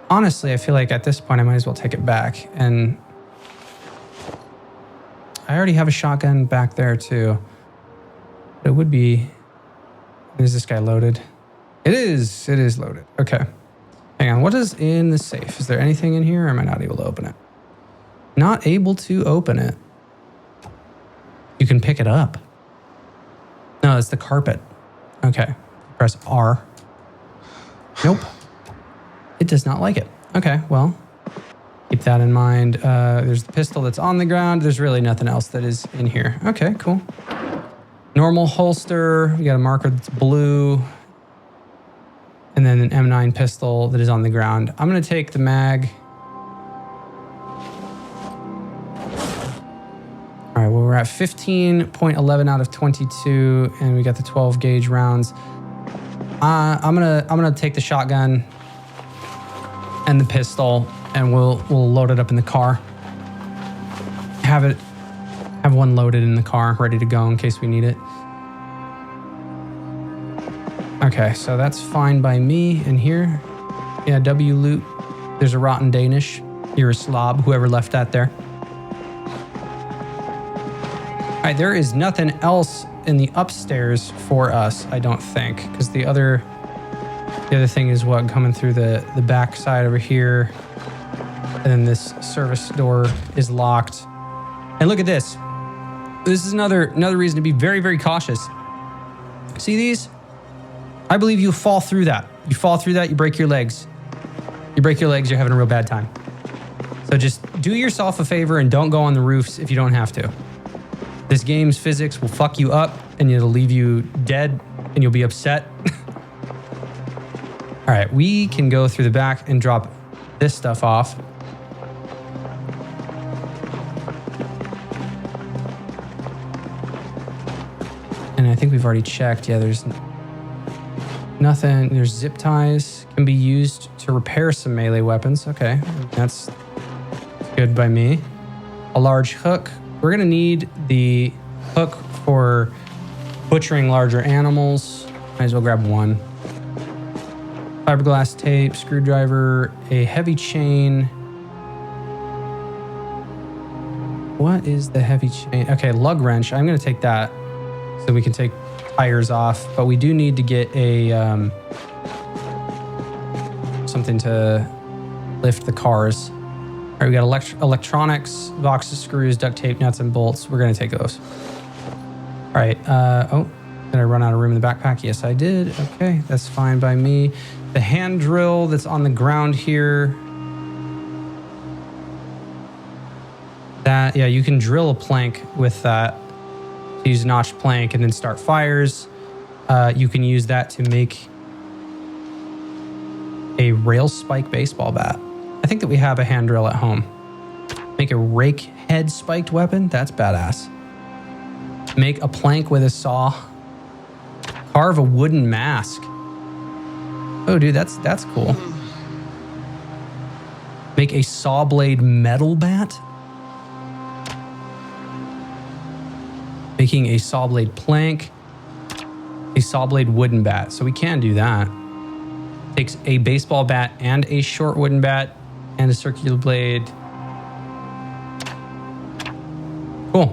Honestly, I feel like at this point I might as well take it back. And I already have a shotgun back there too. But it would be, is this guy loaded? It is loaded. Okay. Hang on, what is in the safe? Is there anything in here or am I not able to open it? Not able to open it. You can pick it up. No, it's the carpet. Okay. Press R. Nope. It does not like it. Okay, well, keep that in mind. There's the pistol that's on the ground. There's really nothing else that is in here. Okay, cool. Normal holster. We got a marker that's blue. And then an M9 pistol that is on the ground. I'm going to take the mag. All right, well, we're at 15.11 out of 22, and we got the 12 gauge rounds. I'm gonna take the shotgun and the pistol, and we'll load it up in the car. Have one loaded in the car, ready to go in case we need it. Okay, so that's fine by me. And here, yeah, W loot. There's a rotten Danish. You're a slob, whoever left that there. All right, there is nothing else in the upstairs for us, I don't think, because the other thing is what, coming through the back side over here, and then this service door is locked. And look at this. This is another reason to be very, very cautious. See these? I believe you fall through that. You fall through that, you break your legs. You break your legs, you're having a real bad time. So just do yourself a favor and don't go on the roofs if you don't have to. This game's physics will fuck you up and it'll leave you dead and you'll be upset. All right, we can go through the back and drop this stuff off. And I think we've already checked. Yeah, there's nothing. There's zip ties can be used to repair some melee weapons. Okay, that's good by me. A large hook. We're gonna need the hook for butchering larger animals. Might as well grab one. Fiberglass tape, screwdriver, a heavy chain. What is the heavy chain? Okay, lug wrench. I'm gonna take that so we can take tires off, but we do need to get a something to lift the cars. All right, we got electronics, boxes, screws, duct tape, nuts, and bolts. We're gonna take those. All right, oh, did I run out of room in the backpack? Yes, I did. Okay, that's fine by me. The hand drill that's on the ground here. That, yeah, you can drill a plank with that. Use a notched plank and then start fires. You can use that to make a rail spike baseball bat. I think that we have a hand drill at home. Make a rake head spiked weapon. That's badass. Make a plank with a saw. Carve a wooden mask. Oh, dude, that's cool. Make a saw blade metal bat. Making a saw blade plank. A saw blade wooden bat. So we can do that. Takes a baseball bat and a short wooden bat and a circular blade. Cool.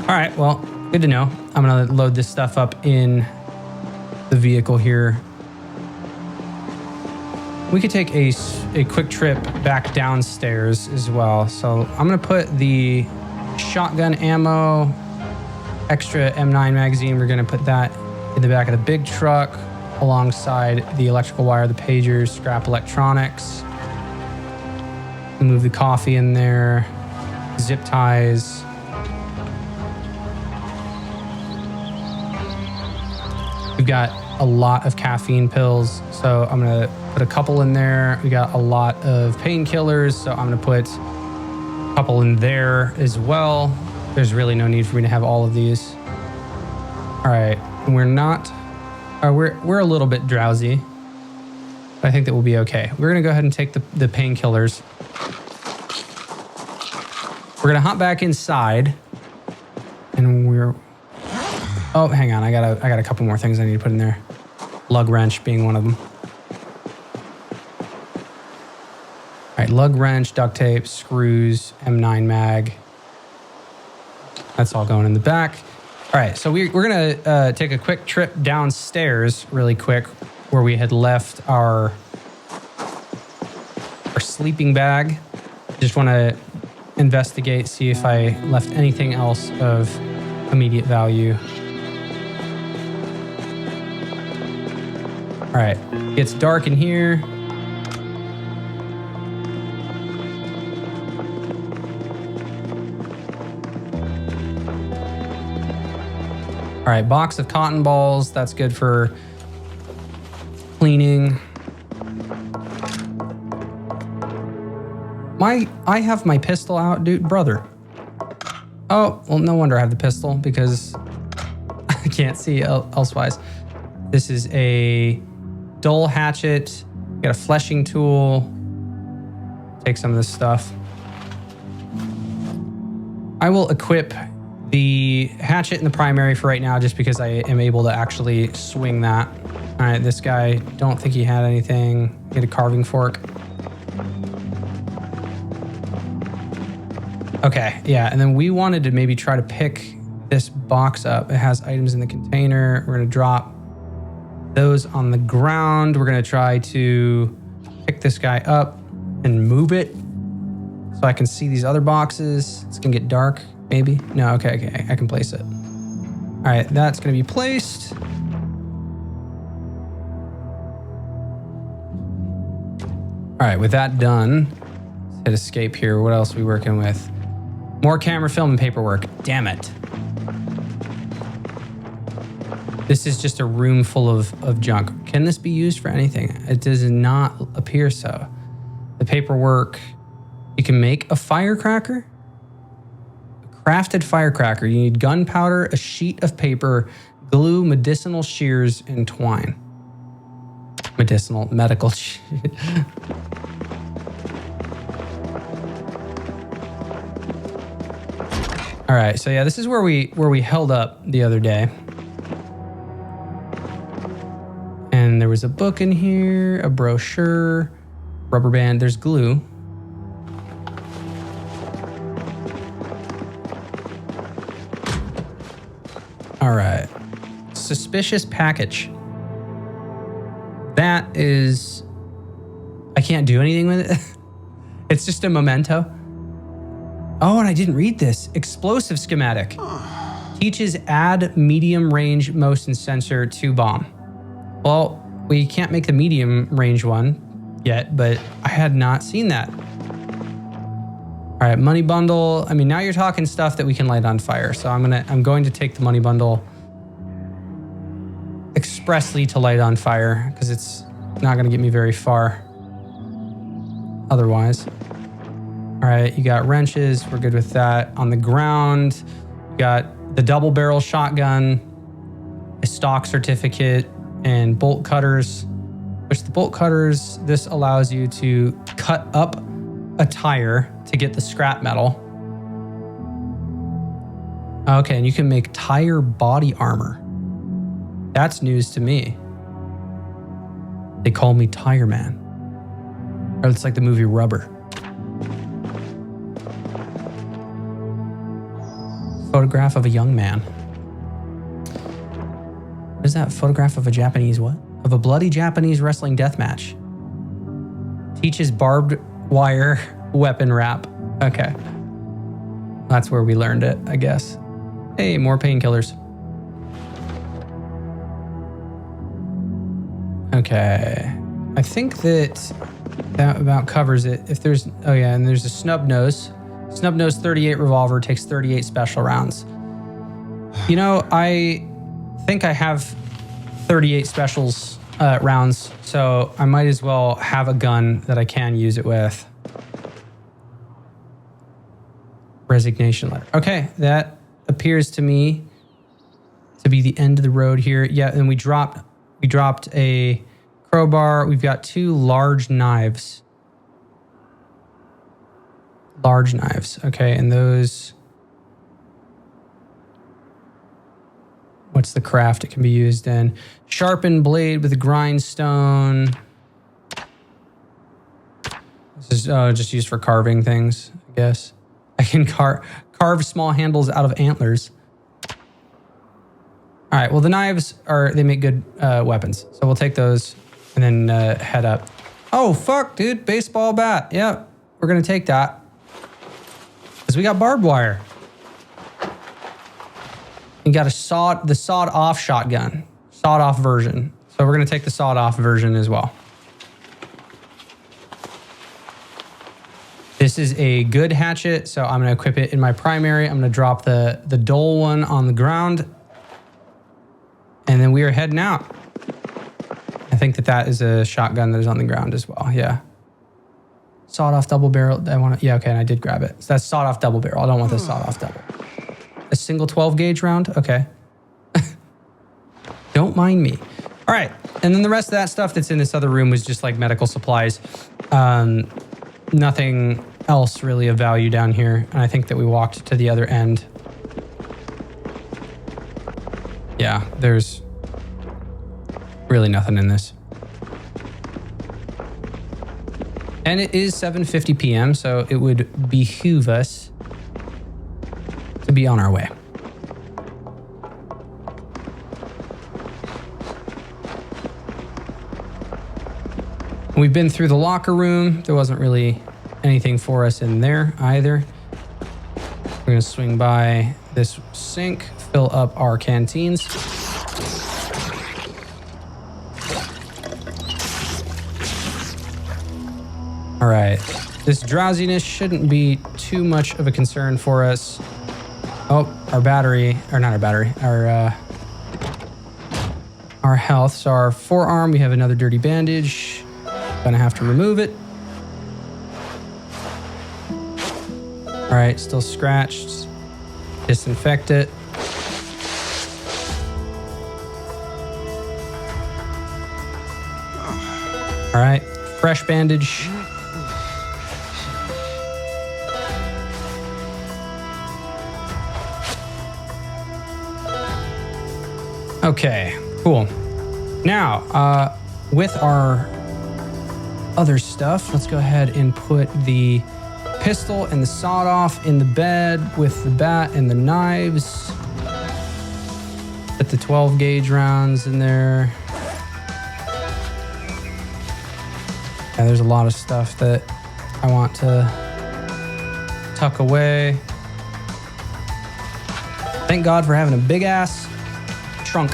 All right, well, good to know. I'm gonna load this stuff up in the vehicle here. We could take a quick trip back downstairs as well. So I'm gonna put the shotgun ammo, extra M9 magazine, we're gonna put that in the back of the big truck alongside the electrical wire, the pagers, scrap electronics. Move the coffee in there, zip ties. We've got a lot of caffeine pills, so I'm gonna put a couple in there. We got a lot of painkillers, so I'm gonna put a couple in there as well. There's really no need for me to have all of these. All right, we're not, we're a little bit drowsy. I think that we'll be okay. We're gonna go ahead and take the painkillers. We're gonna hop back inside, and oh, hang on. I got a couple more things I need to put in there. Lug wrench being one of them. All right, lug wrench, duct tape, screws, M9 mag. That's all going in the back. All right, so we're gonna take a quick trip downstairs really quick, where we had left our sleeping bag. Just want to investigate, see if I left anything else of immediate value. All right, it's dark in here. All right, box of cotton balls. That's good for cleaning. I have my pistol out, dude, brother. Oh, well, no wonder I have the pistol because I can't see elsewise. This is a dull hatchet. Got a fleshing tool. Take some of this stuff. I will equip the hatchet in the primary for right now just because I am able to actually swing that. All right, this guy, don't think he had anything. Get a carving fork. Okay, yeah, and then we wanted to maybe try to pick this box up. It has items in the container. We're gonna drop those on the ground. We're gonna try to pick this guy up and move it so I can see these other boxes. It's gonna get dark, maybe. No, okay, I can place it. All right, that's gonna be placed. All right, with that done, let's hit escape here. What else are we working with? More camera film and paperwork. Damn it. This is just a room full of junk. Can this be used for anything? It does not appear so. The paperwork, you can make a firecracker. A crafted firecracker. You need gunpowder, a sheet of paper, glue, medicinal shears, and twine. Medical shit. All right, so yeah, this is where we held up the other day. And there was a book in here, a brochure, rubber band, there's glue. All right, suspicious package. That is, I can't do anything with it. It's just a memento. Oh, and I didn't read this. Explosive schematic. Teaches add medium range motion sensor to bomb. Well, we can't make the medium range one yet, but I had not seen that. All right, money bundle. I mean, now you're talking stuff that we can light on fire. So I'm going to take the money bundle expressly to light on fire because it's not going to get me very far otherwise. All right, you got wrenches. We're good with that. On the ground, you got the double barrel shotgun, a stock certificate, and bolt cutters. Which the bolt cutters, this allows you to cut up a tire to get the scrap metal. Okay, and you can make tire body armor. That's news to me. They call me Tire Man. Or it's like the movie Rubber. Photograph of a young man. What is that? Photograph of a Japanese what? Of a bloody Japanese wrestling death match. Teaches barbed wire weapon wrap. Okay. That's where we learned it, I guess. Hey, more painkillers. Okay. I think that about covers it. If there's, oh yeah, and there's a snub nose. Snub nose 38 revolver takes 38 special rounds. You know, I think I have 38 specials rounds, so I might as well have a gun that I can use it with. Resignation letter. Okay, that appears to me to be the end of the road here. Yeah, and we dropped a crowbar. We've got 2 large knives. Large knives. Okay, and those... What's the craft it can be used in? Sharpened blade with a grindstone. This is just used for carving things, I guess. I can carve small handles out of antlers. All right, well, the knives they make good weapons. So we'll take those and then head up. Oh, fuck, dude. Baseball bat. Yep, we're going to take that. Because we got barbed wire. You got the sawed-off shotgun. Sawed-off version. So we're going to take the sawed-off version as well. This is a good hatchet, so I'm going to equip it in my primary. I'm going to drop the dull one on the ground. And then we are heading out. I think that is a shotgun that is on the ground as well. Yeah. Sawed-off double barrel. Yeah, okay, and I did grab it. So that's sawed-off double barrel. I don't want the sawed-off double. A single 12 gauge round? Okay. Don't mind me. All right. And then the rest of that stuff that's in this other room was just like medical supplies. Nothing else really of value down here. And I think that we walked to the other end. Yeah, there's really nothing in this. And it is 7:50 p.m., so it would behoove us to be on our way. We've been through the locker room. There wasn't really anything for us in there either. We're going to swing by this sink, fill up our canteens. All right. This drowsiness shouldn't be too much of a concern for us. Oh, our battery, or not our battery, our health. So our forearm, we have another dirty bandage. Gonna have to remove it. All right, still scratched. Disinfect it. All right, fresh bandage. Okay, cool. Now, with our other stuff, let's go ahead and put the pistol and the sawed-off in the bed with the bat and the knives. Put the 12 gauge rounds in there. Yeah, there's a lot of stuff that I want to tuck away. Thank God for having a big ass trunk.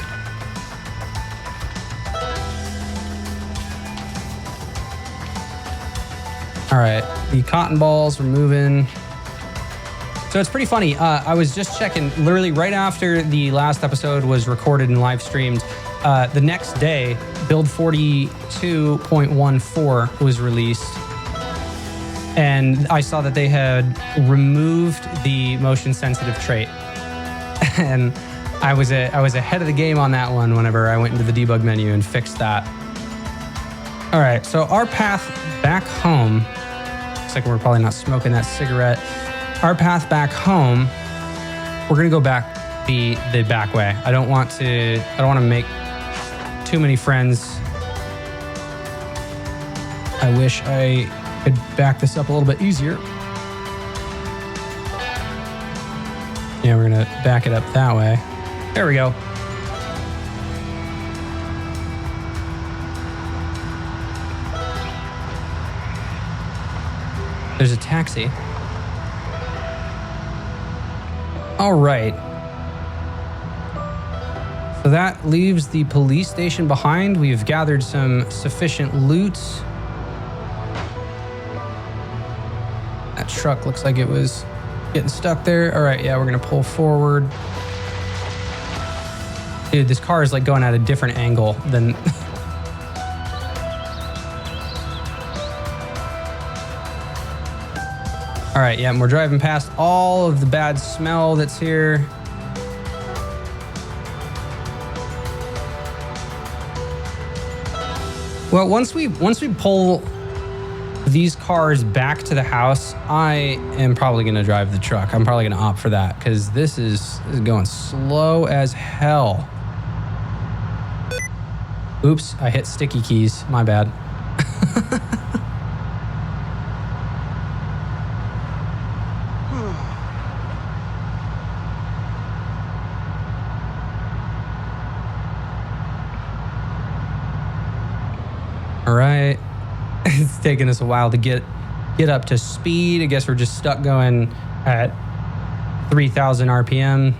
All right, the cotton balls were moving. So it's pretty funny. I was just checking literally right after the last episode was recorded and live streamed. The next day, build 42.14 was released. And I saw that they had removed the motion sensitive trait. And I was ahead of the game on that one whenever I went into the debug menu and fixed that. All right, so our path back home, looks like we're probably not smoking that cigarette. Our path back home, we're gonna go back the back way. I don't want to make too many friends. I wish I could back this up a little bit easier. Yeah, we're gonna back it up that way. There we go. There's a taxi. All right. So that leaves the police station behind. We've gathered some sufficient loot. That truck looks like it was getting stuck there. All right, yeah, we're gonna pull forward. Dude, this car is like going at a different angle than... All right, yeah, we're driving past all of the bad smell that's here. Well, once we pull these cars back to the house, I am probably gonna drive the truck. I'm probably gonna opt for that because this is going slow as hell. Oops, I hit sticky keys, my bad. All right, it's taking us a while to get up to speed. I guess we're just stuck going at 3,000 RPM.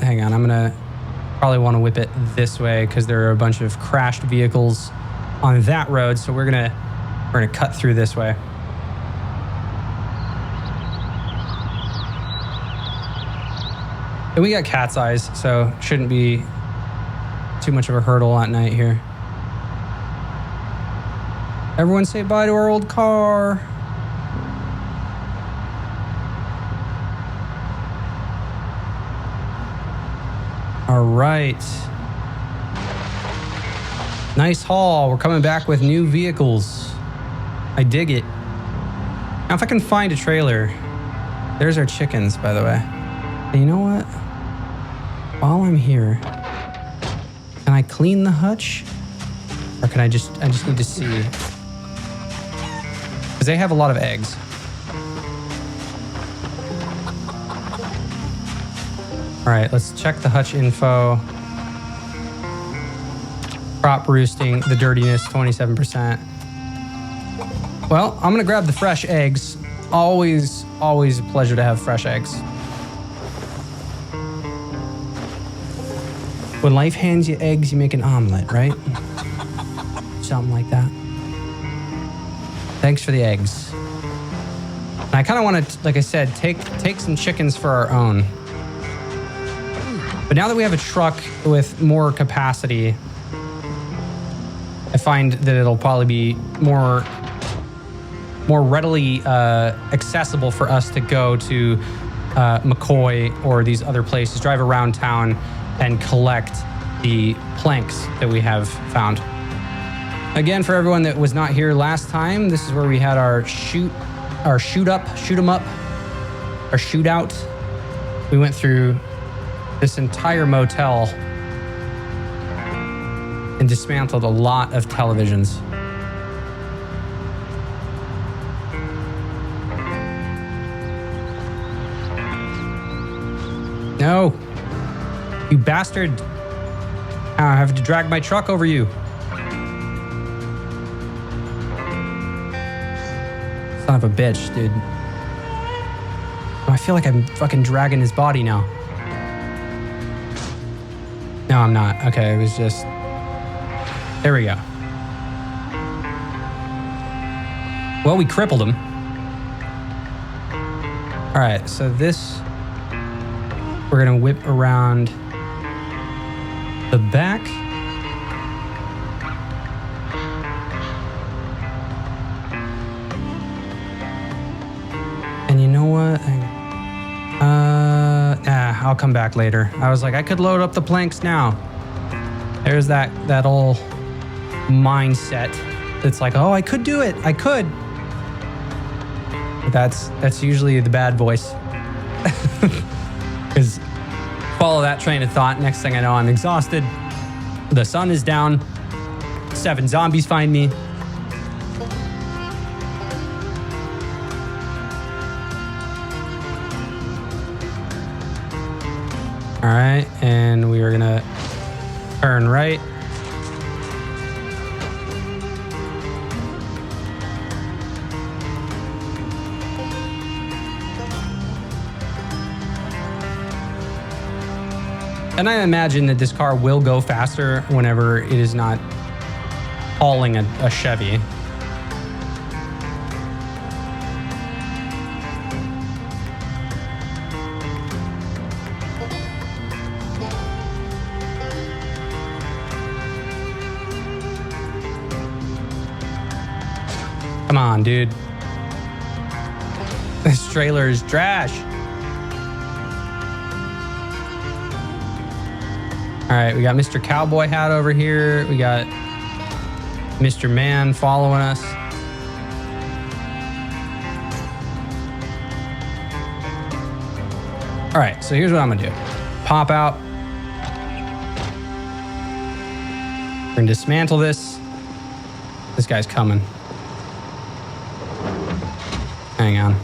Hang on, I'm gonna probably want to whip it this way because there are a bunch of crashed vehicles on that road. So we're gonna cut through this way. And we got cat's eyes, so shouldn't be too much of a hurdle at night here. Everyone say bye to our old car. All right. Nice haul. We're coming back with new vehicles. I dig it. Now, if I can find a trailer, there's our chickens, by the way. And you know what? While I'm here, can I clean the hutch? Or can I just need to see. Because they have a lot of eggs. All right, let's check the hutch info. Crop roosting, the dirtiness, 27%. Well, I'm gonna grab the fresh eggs. Always a pleasure to have fresh eggs. When life hands you eggs, you make an omelet, right? Something like that. Thanks for the eggs. And I kind of want to, like I said, take some chickens for our own. But now that we have a truck with more capacity, I find that it'll probably be more readily accessible for us to go to McCoy or these other places, drive around town and collect the planks that we have found. Again, for everyone that was not here last time, this is where we had our shootout. We went through this entire motel and dismantled a lot of televisions. No, you bastard. I have to drag my truck over you. Son of a bitch, dude. I feel like I'm fucking dragging his body now. No, I'm not. Okay, it was just... There we go. Well, we crippled him. All right, so this... We're gonna whip around the back. And you know what? I'll come back later. I was like, I could load up the planks now. There's that old mindset that's like, oh, I could do it. I could. But that's usually the bad voice. Because follow that train of thought. Next thing I know, I'm exhausted. The sun is down. 7 zombies find me. All right, and we are gonna turn right. And I imagine that this car will go faster whenever it is not hauling a Chevy. Come on, dude. This trailer is trash. All right, we got Mr. Cowboy Hat over here. We got Mr. Man following us. All right, so here's what I'm gonna do. Pop out. We're gonna dismantle this. This guy's coming. Hang on.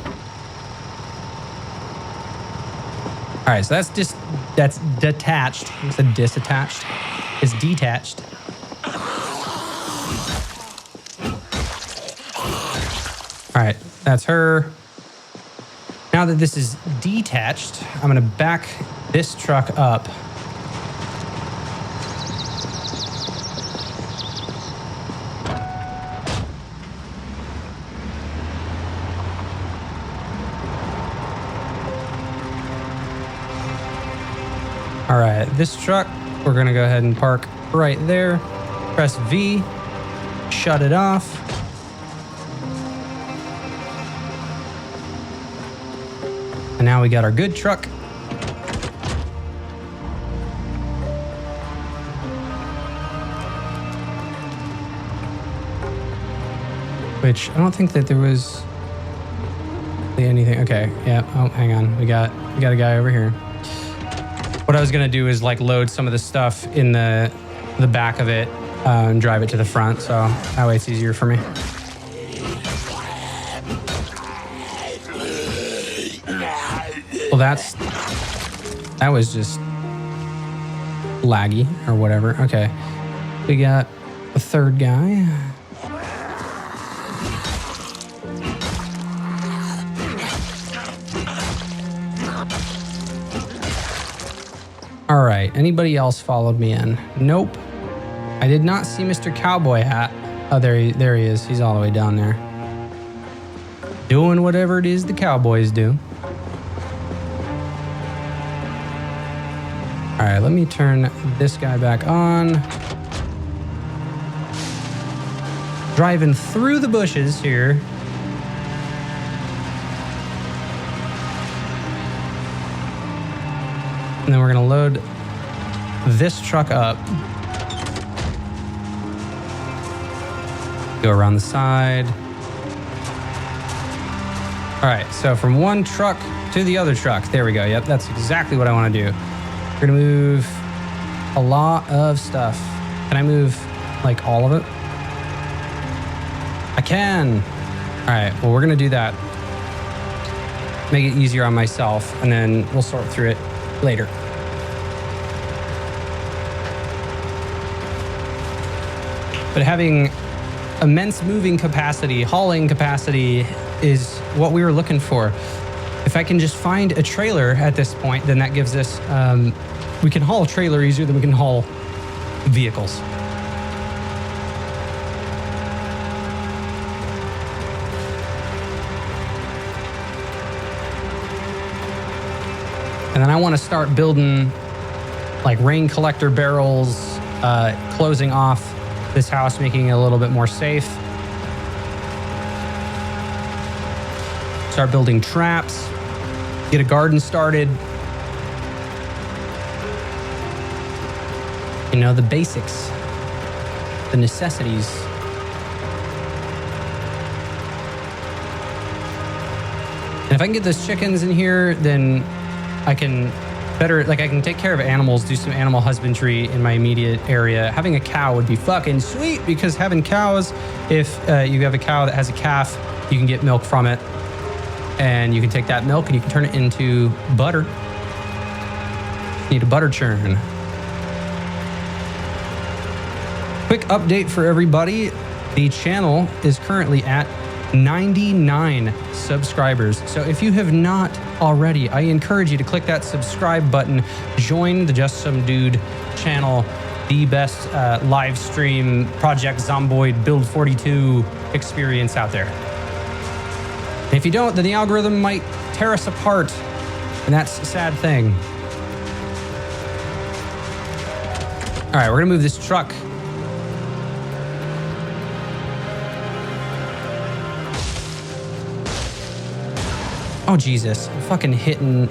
All right, so that's detached. It's a disattached. It's detached. All right, that's her. Now that this is detached, I'm gonna back this truck up. All right, this truck, we're gonna go ahead and park right there. Press V, shut it off. And now we got our good truck. Which I don't think that there was anything. Okay, yeah. Oh, hang on. We got a guy over here. What I was gonna do is like load some of the stuff in the back of it and drive it to the front, so that way it's easier for me. Well, that was just laggy or whatever. Okay, we got a third guy. All right, anybody else followed me in? Nope. I did not see Mr. Cowboy Hat. Oh, there he is. He's all the way down there. Doing whatever it is the cowboys do. All right, let me turn this guy back on. Driving through the bushes here. And then we're gonna load this truck up. Go around the side. All right, so from one truck to the other truck. There we go. Yep, that's exactly what I want to do. We're gonna move a lot of stuff. Can I move like all of it? I can. All right, well, we're gonna do that. Make it easier on myself, and then we'll sort through it later. But having immense moving capacity, hauling capacity is what we were looking for. If I can just find a trailer at this point, then that gives us, we can haul a trailer easier than we can haul vehicles. And then I want to start building like rain collector barrels, closing off this house, making it a little bit more safe. Start building traps, get a garden started. You know, the basics, the necessities. And if I can get those chickens in here, then I can I can take care of animals, do some animal husbandry in my immediate area. Having a cow would be fucking sweet, because having cows, if you have a cow that has a calf, you can get milk from it, and you can take that milk and you can turn it into butter. Need a butter churn. Quick update for everybody. The channel is currently at 99 subscribers. So if you have not already, I encourage you to click that subscribe button, join the Just Some Dude channel, the best live stream Project Zomboid Build 42 experience out there. And if you don't, then the algorithm might tear us apart, and that's a sad thing. All right, we're gonna move this truck. Oh, Jesus. I'm fucking hitting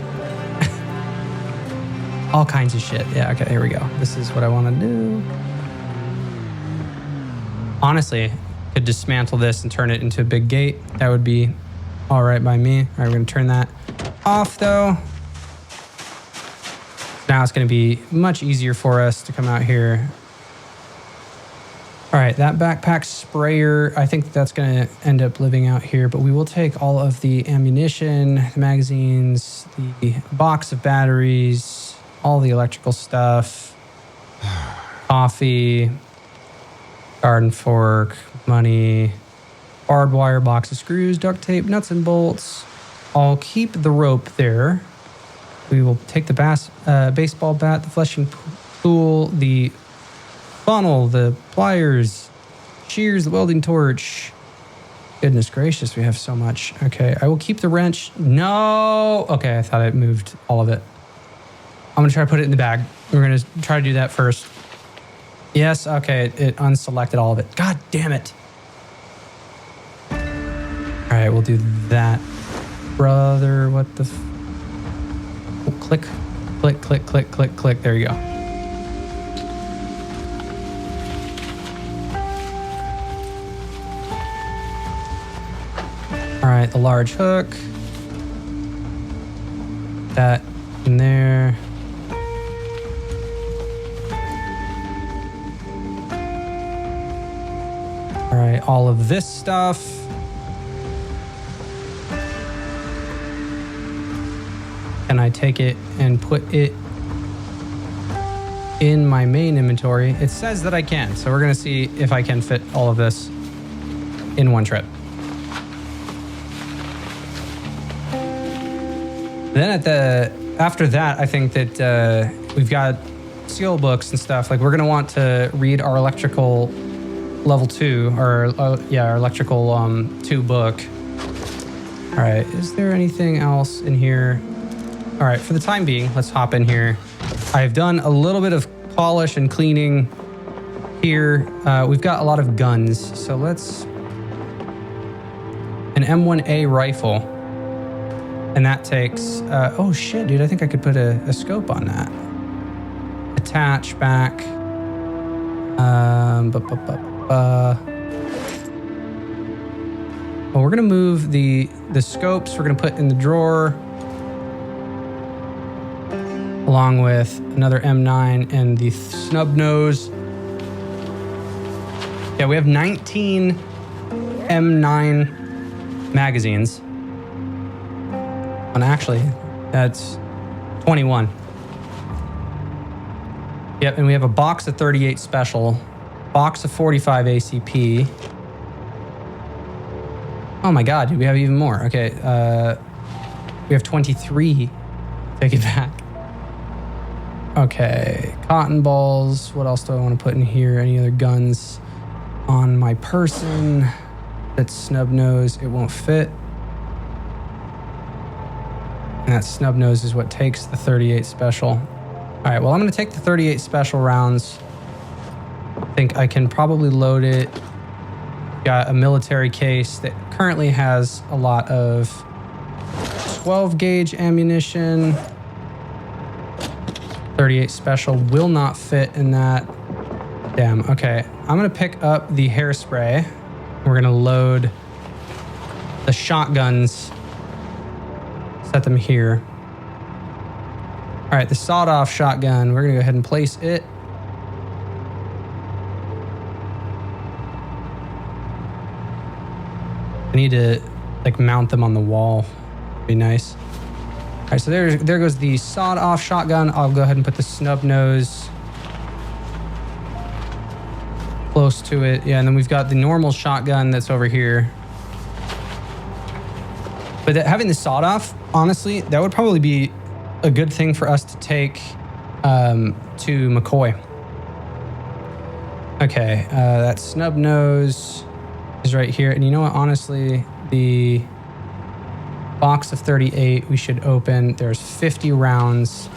all kinds of shit. Yeah, okay, here we go. This is what I want to do. Honestly, could dismantle this and turn it into a big gate. That would be all right by me. All right, we're going to turn that off, though. Now it's going to be much easier for us to come out here. All right, that backpack sprayer, I think that's going to end up living out here, but we will take all of the ammunition, the magazines, the box of batteries, all the electrical stuff, coffee, garden fork, money, barbed wire, box of screws, duct tape, nuts and bolts. I'll keep the rope there. We will take the baseball bat, the fleshing tool, the funnel, the pliers, shears, the welding torch. Goodness gracious, we have so much. Okay, I will keep the wrench. No! Okay, I thought I moved all of it. I'm going to try to put it in the bag. We're going to try to do that first. Yes, okay, it unselected all of it. God damn it. All right, we'll do that. Brother, what the... Oh, click, click, click, click, click, click. There you go. All right, the large hook. That in there. All right, all of this stuff. And I take it and put it in my main inventory. It says that I can, so we're gonna see if I can fit all of this in one trip. Then after that, I think that we've got skill books and stuff. Like we're gonna want to read our electrical level 2, or our electrical 2 book. All right, is there anything else in here? All right, for the time being, let's hop in here. I've done a little bit of polish and cleaning here. We've got a lot of guns, so let's... An M1A rifle. And that takes... oh shit, dude, I think I could put a scope on that. Attach back. Well, we're gonna move the scopes. We're gonna put in the drawer, along with another M9 and the snub nose. Yeah, we have 19 M9 magazines. And actually, that's 21. Yep, and we have a box of 38 special, box of 45 ACP. Oh my god, dude, we have even more. Okay, we have 23. Take it back. Okay, cotton balls. What else do I want to put in here? Any other guns on my person? That's snub nose. It won't fit. And that snub nose is what takes the 38 special. All right, well, I'm going to take the 38 special rounds. I think I can probably load it. Got a military case that currently has a lot of 12 gauge ammunition. 38 special will not fit in that. Damn, okay. I'm gonna pick up the hairspray. We're gonna load the shotguns. Set them here. All right, the sawed-off shotgun, we're gonna go ahead and place it. I need to like mount them on the wall. Be nice. All right, so there goes the sawed-off shotgun. I'll go ahead and put the snub nose close to it. Yeah, and then we've got the normal shotgun that's over here. But having the sawed-off, honestly, that would probably be a good thing for us to take to McCoy. Okay, that snub nose is right here. And you know what? Honestly, the box of 38 we should open. There's 50 rounds.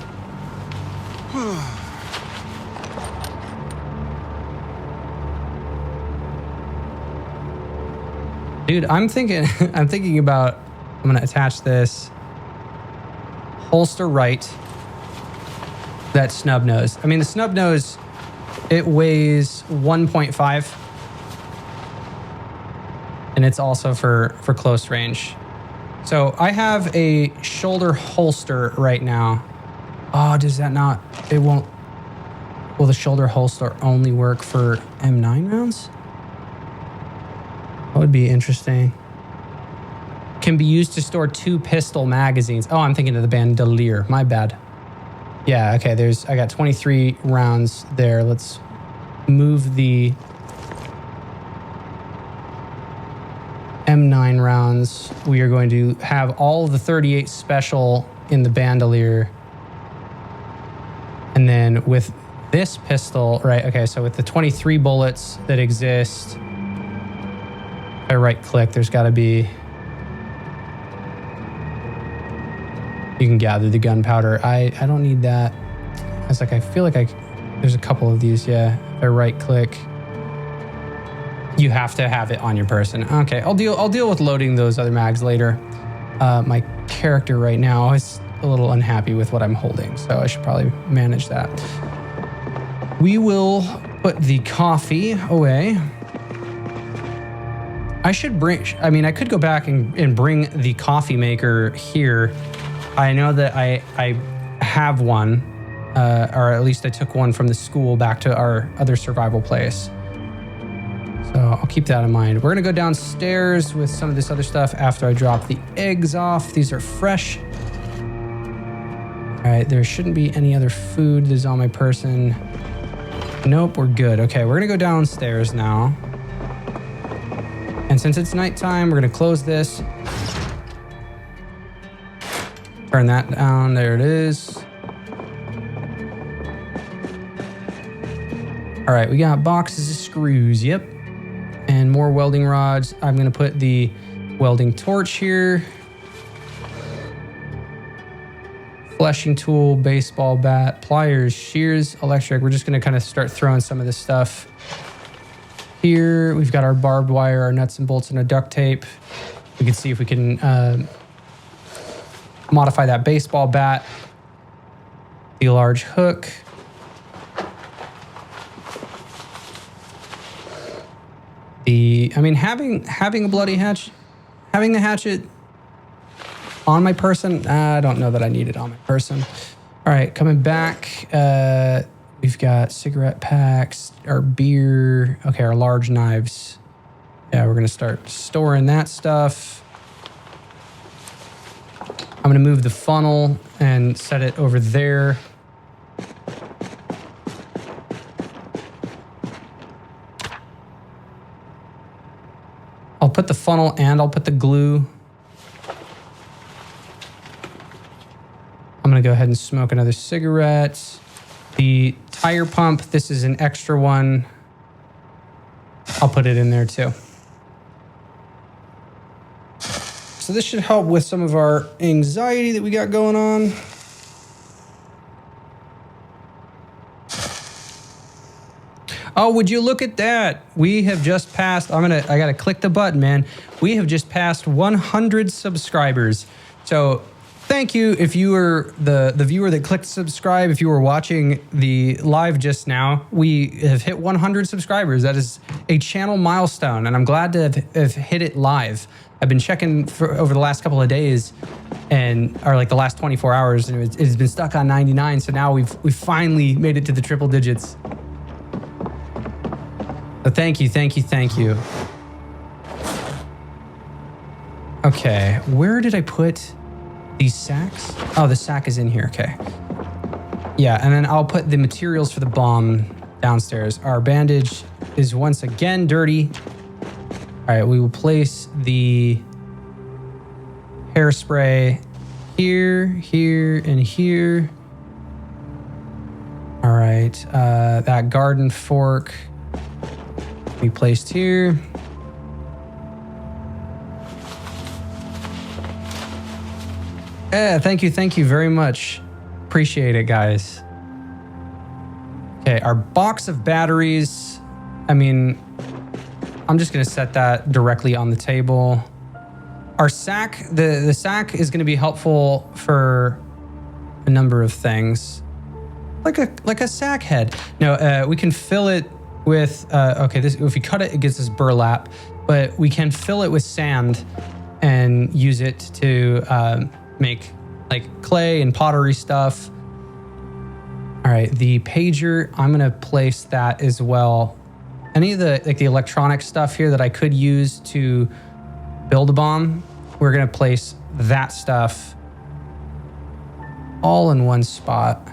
Dude, I'm thinking about I'm gonna attach this. Holster right. That snub nose. I mean, the snub nose, it weighs 1.5. And it's also for close range. So I have a shoulder holster right now. Oh, does that not, it won't, will the shoulder holster only work for M9 rounds? That would be interesting. Can be used to store 2 pistol magazines. Oh, I'm thinking of the bandolier, my bad. Yeah, okay, I got 23 rounds there. Let's move the M9 rounds. We are going to have all of the 38 special in the bandolier. And then with this pistol, right, okay, so with the 23 bullets that exist, if I right click, there's gotta be, you can gather the gunpowder. I don't need that. I feel like there's a couple of these, yeah. If I right click, you have to have it on your person. Okay, I'll deal with loading those other mags later. My character right now is a little unhappy with what I'm holding, so I should probably manage that. We will put the coffee away. I could go back and bring the coffee maker here. I know that I have one, or at least I took one from the school back to our other survival place. So I'll keep that in mind. We're gonna go downstairs with some of this other stuff after I drop the eggs off. These are fresh. All right, there shouldn't be any other food that's on my person. Nope, we're good. Okay, we're gonna go downstairs now. And since it's nighttime, we're gonna close this. Turn that down, there it is. All right, we got boxes of screws, yep. And more welding rods. I'm gonna put the welding torch here. Fleshing tool, baseball bat, pliers, shears, electric. We're just gonna kind of start throwing some of this stuff. Here, we've got our barbed wire, our nuts and bolts, and a duct tape. We can see if we can modify that baseball bat. The large hook. Having a bloody hatchet, having the hatchet on my person, I don't know that I need it on my person. All right, coming back, we've got cigarette packs, our beer, okay, our large knives. Yeah, we're gonna start storing that stuff. I'm gonna move the funnel and set it over there. I'll put the funnel and I'll put the glue. I'm gonna go ahead and smoke another cigarette. The tire pump, this is an extra one. I'll put it in there too. So this should help with some of our anxiety that we got going on. Oh, would you look at that? We have just passed, I gotta click the button, man. We have just passed 100 subscribers. So thank you if you were the viewer that clicked subscribe. If you were watching the live just now, we have hit 100 subscribers. That is a channel milestone, and I'm glad to have hit it live. I've been checking over the last couple of days, or like the last 24 hours, and it's been stuck on 99. So now we've finally made it to the triple digits. So thank you. Okay, where did I put these sacks? Oh, the sack is in here, okay. Yeah, and then I'll put the materials for the bomb downstairs. Our bandage is once again dirty. All right, we will place the hairspray here, here, and here. All right, that garden fork be placed here. Yeah, thank you very much. Appreciate it, guys. Okay, our box of batteries. I'm just gonna set that directly on the table. Our sack, the sack is going to be helpful for a number of things, like a sack head. No, we can fill it with. Okay, this if we cut it, it gives us burlap, but we can fill it with sand and use it to make like clay and pottery stuff. All right, the pager, I'm gonna place that as well. Any of the like the electronic stuff here that I could use to build a bomb, we're gonna place that stuff all in one spot.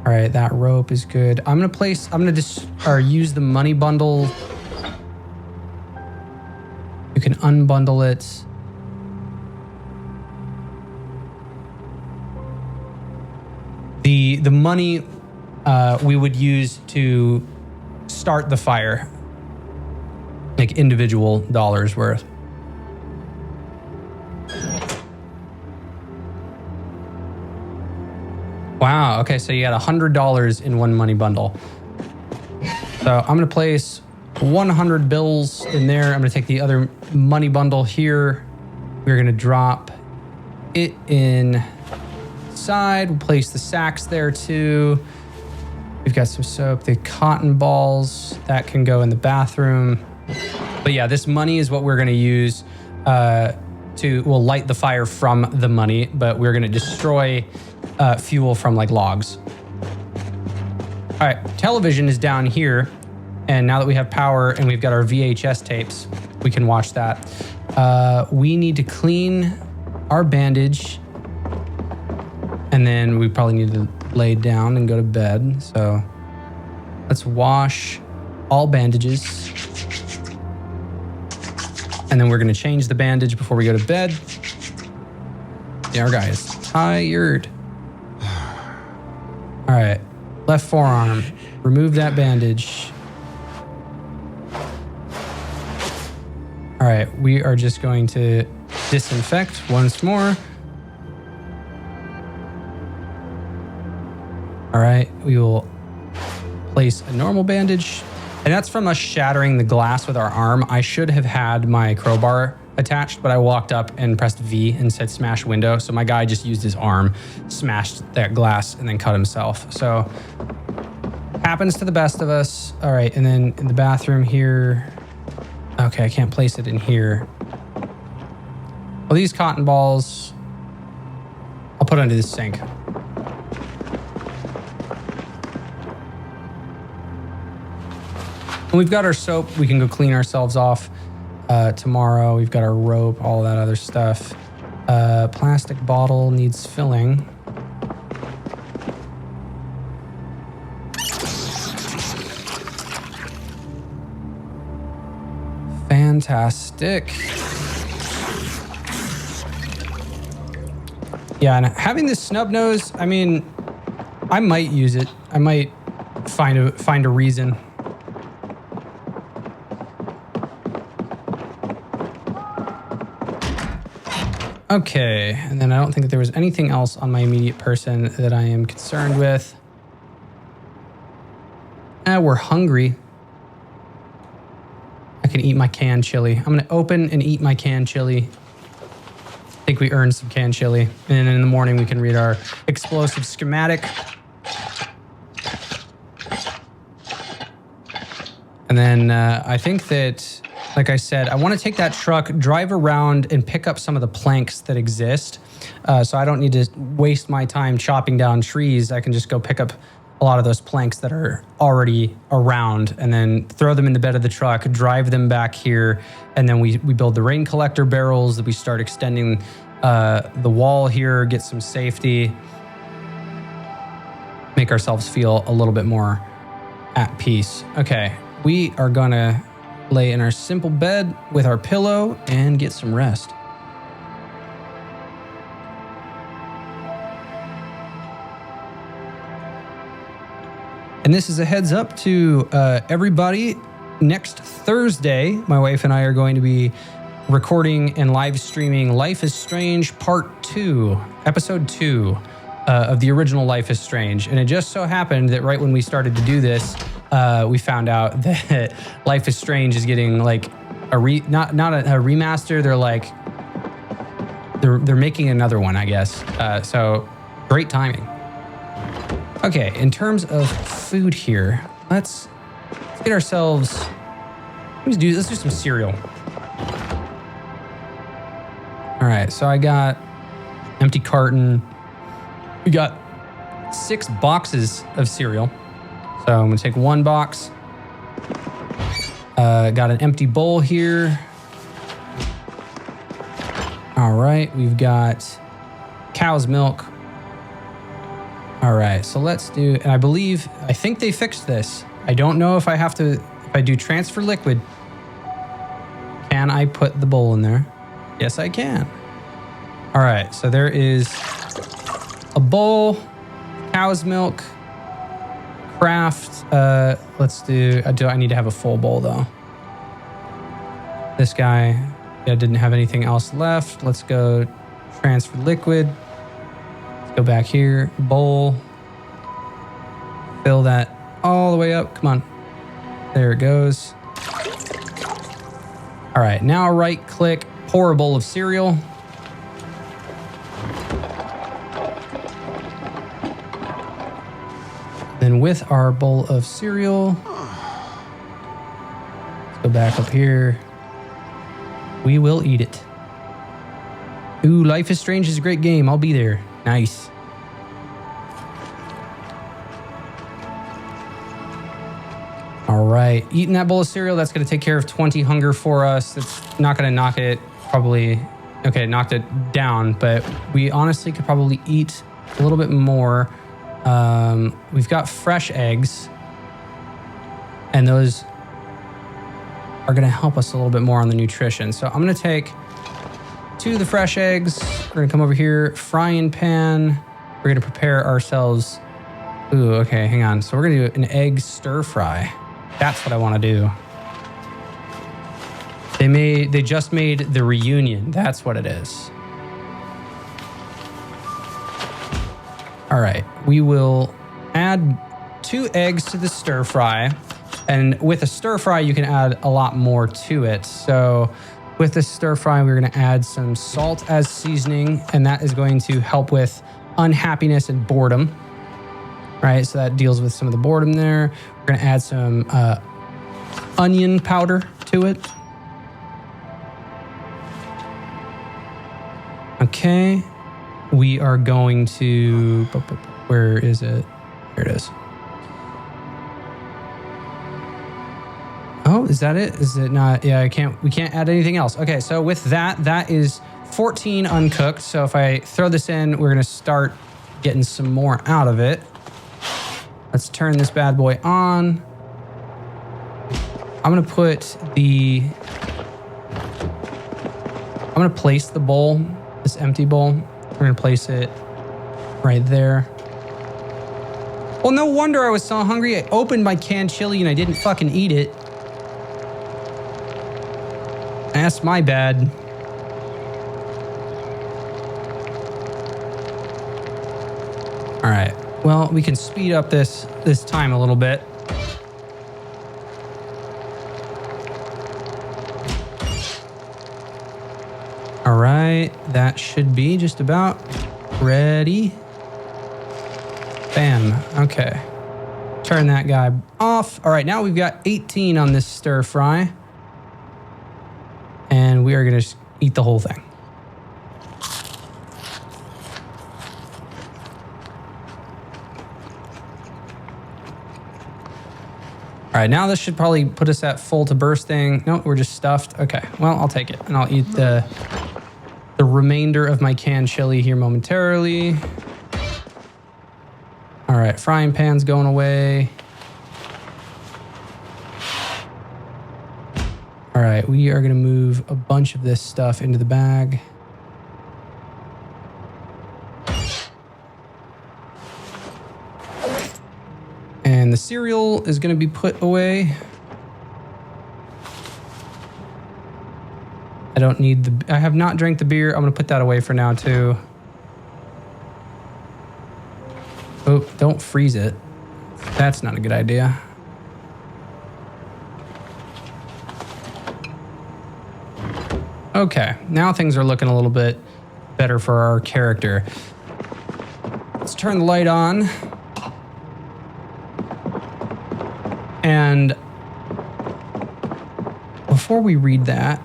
All right, that rope is good. I'm gonna just use the money bundle. You can unbundle it. The money we would use to start the fire, like individual dollars worth. Wow, okay, so you got $100 in one money bundle. So I'm gonna place 100 bills in there. I'm gonna take the other money bundle here. We're gonna drop it inside. We'll place the sacks there too. We've got some soap, the cotton balls that can go in the bathroom. But yeah, this money is what we're gonna use we'll light the fire from the money, but we're gonna destroy fuel from like logs. All right, television is down here. And now that we have power and we've got our VHS tapes, we can watch that. We need to clean our bandage. And then we probably need to lay down and go to bed. So let's wash all bandages. And then we're gonna change the bandage before we go to bed. Yeah, our guy is tired. All right, left forearm, remove that bandage. All right, we are just going to disinfect once more. All right, we will place a normal bandage. And that's from us shattering the glass with our arm. I should have had my crowbar attached, but I walked up and pressed V and said smash window. So my guy just used his arm, smashed that glass, and then cut himself. So happens to the best of us. All right, and then in the bathroom here. Okay, I can't place it in here. Well, these cotton balls, I'll put under the sink. And we've got our soap. We can go clean ourselves off tomorrow. We've got our rope, all that other stuff. Plastic bottle needs filling. Fantastic. Yeah, and having this snub nose, I mean, I might use it. I might find a reason. Okay, and then I don't think that there was anything else on my immediate person that I am concerned with. We're hungry. I can eat my canned chili. I'm gonna open and eat my canned chili. I think we earned some canned chili. And then in the morning we can read our explosive schematic. And then I think that, like I said, I want to take that truck, drive around and pick up some of the planks that exist. So I don't need to waste my time chopping down trees. I can just go pick up a lot of those planks that are already around and then throw them in the bed of the truck, drive them back here. And then we build the rain collector barrels, that we start extending the wall here, get some safety, make ourselves feel a little bit more at peace. Okay, we are gonna lay in our simple bed with our pillow and get some rest. And this is a heads up to everybody. Next Thursday, my wife and I are going to be recording and live streaming Life is Strange Part 2, Episode 2 of the original Life is Strange. And it just so happened that right when we started to do this, we found out that Life is Strange is getting like not a remaster. They're like they're making another one, I guess. So great timing. Okay, in terms of food here, let's get ourselves. Let's do some cereal. All right, so I got empty carton. We got 6 boxes of cereal. So I'm gonna take 1 box. Got an empty bowl here. All right, we've got cow's milk. All right, so let's do, and I think they fixed this. I don't know if if I do transfer liquid, can I put the bowl in there? Yes, I can. All right, so there is a bowl, cow's milk, craft. Let's do, I need to have a full bowl though. This guy, didn't have anything else left. Let's go transfer liquid. Let's go back here, bowl. Fill that all the way up, come on. There it goes. All right, now right click, pour a bowl of cereal. Then with our bowl of cereal, let's go back up here. We will eat it. Ooh, Life is Strange is a great game. I'll be there. Nice. All right, eating that bowl of cereal, that's gonna take care of 20 hunger for us. It's not gonna knock it, probably, okay, it knocked it down, but we honestly could probably eat a little bit more. We've got fresh eggs, and those are gonna help us a little bit more on the nutrition. So I'm gonna take 2 of the fresh eggs. We're gonna come over here, frying pan. We're gonna prepare ourselves. Ooh, okay, hang on. So we're gonna do an egg stir fry. That's what I wanna do. They just made the reunion. That's what it is. All right, we will add 2 eggs to the stir fry. And with a stir fry, you can add a lot more to it. So with the stir fry, we're gonna add some salt as seasoning, and that is going to help with unhappiness and boredom. Right, so that deals with some of the boredom there. We're gonna add some onion powder to it. Okay, we are going to, where is it? There it is. Oh, is that it? Is it not? Yeah, we can't add anything else. Okay, so with that is 14 uncooked. So if I throw this in, we're gonna start getting some more out of it. Let's turn this bad boy on. I'm gonna place the bowl, this empty bowl. We're gonna place it right there. Well, no wonder I was so hungry. I opened my canned chili and I didn't fucking eat it. That's my bad. All right. Well, we can speed up this time a little bit. All right. That should be just about ready. Bam. Okay. Turn that guy off. All right. Now we've got 18 on this stir fry. And we are going to eat the whole thing. All right, now this should probably put us at full to bursting. No, we're just stuffed. Okay, well, I'll take it. And I'll eat the remainder of my canned chili here momentarily. All right, frying pan's going away. All right, we are gonna move a bunch of this stuff into the bag. And the cereal is gonna be put away. I have not drank the beer. I'm gonna put that away for now too. Oh, don't freeze it. That's not a good idea. Okay, now things are looking a little bit better for our character. Let's turn the light on. And before we read that,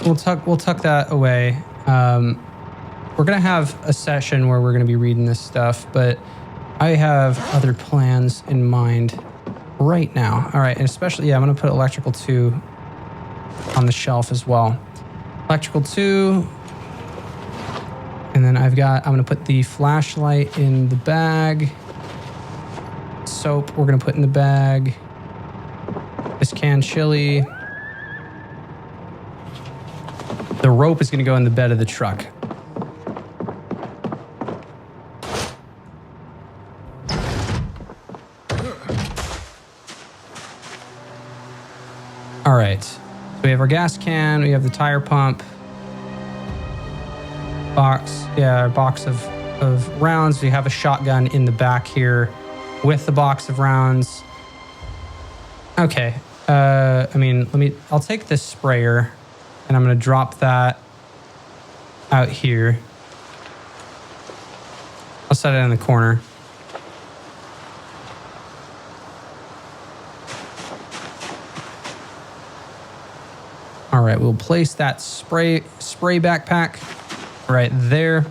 we'll tuck that away. We're gonna have a session where we're gonna be reading this stuff, but I have other plans in mind right now. All right, and especially, yeah, I'm gonna put electrical 2 on the shelf as well. Electrical 2, and then I'm gonna put the flashlight in the bag. Soap, we're gonna put in the bag. This canned chili. The rope is gonna go in the bed of the truck. All right, so we have our gas can, we have the tire pump, our box of rounds. We have a shotgun in the back here with the box of rounds. Okay, I'll take this sprayer and I'm gonna drop that out here. I'll set it in the corner. All right, we'll place that spray backpack right there.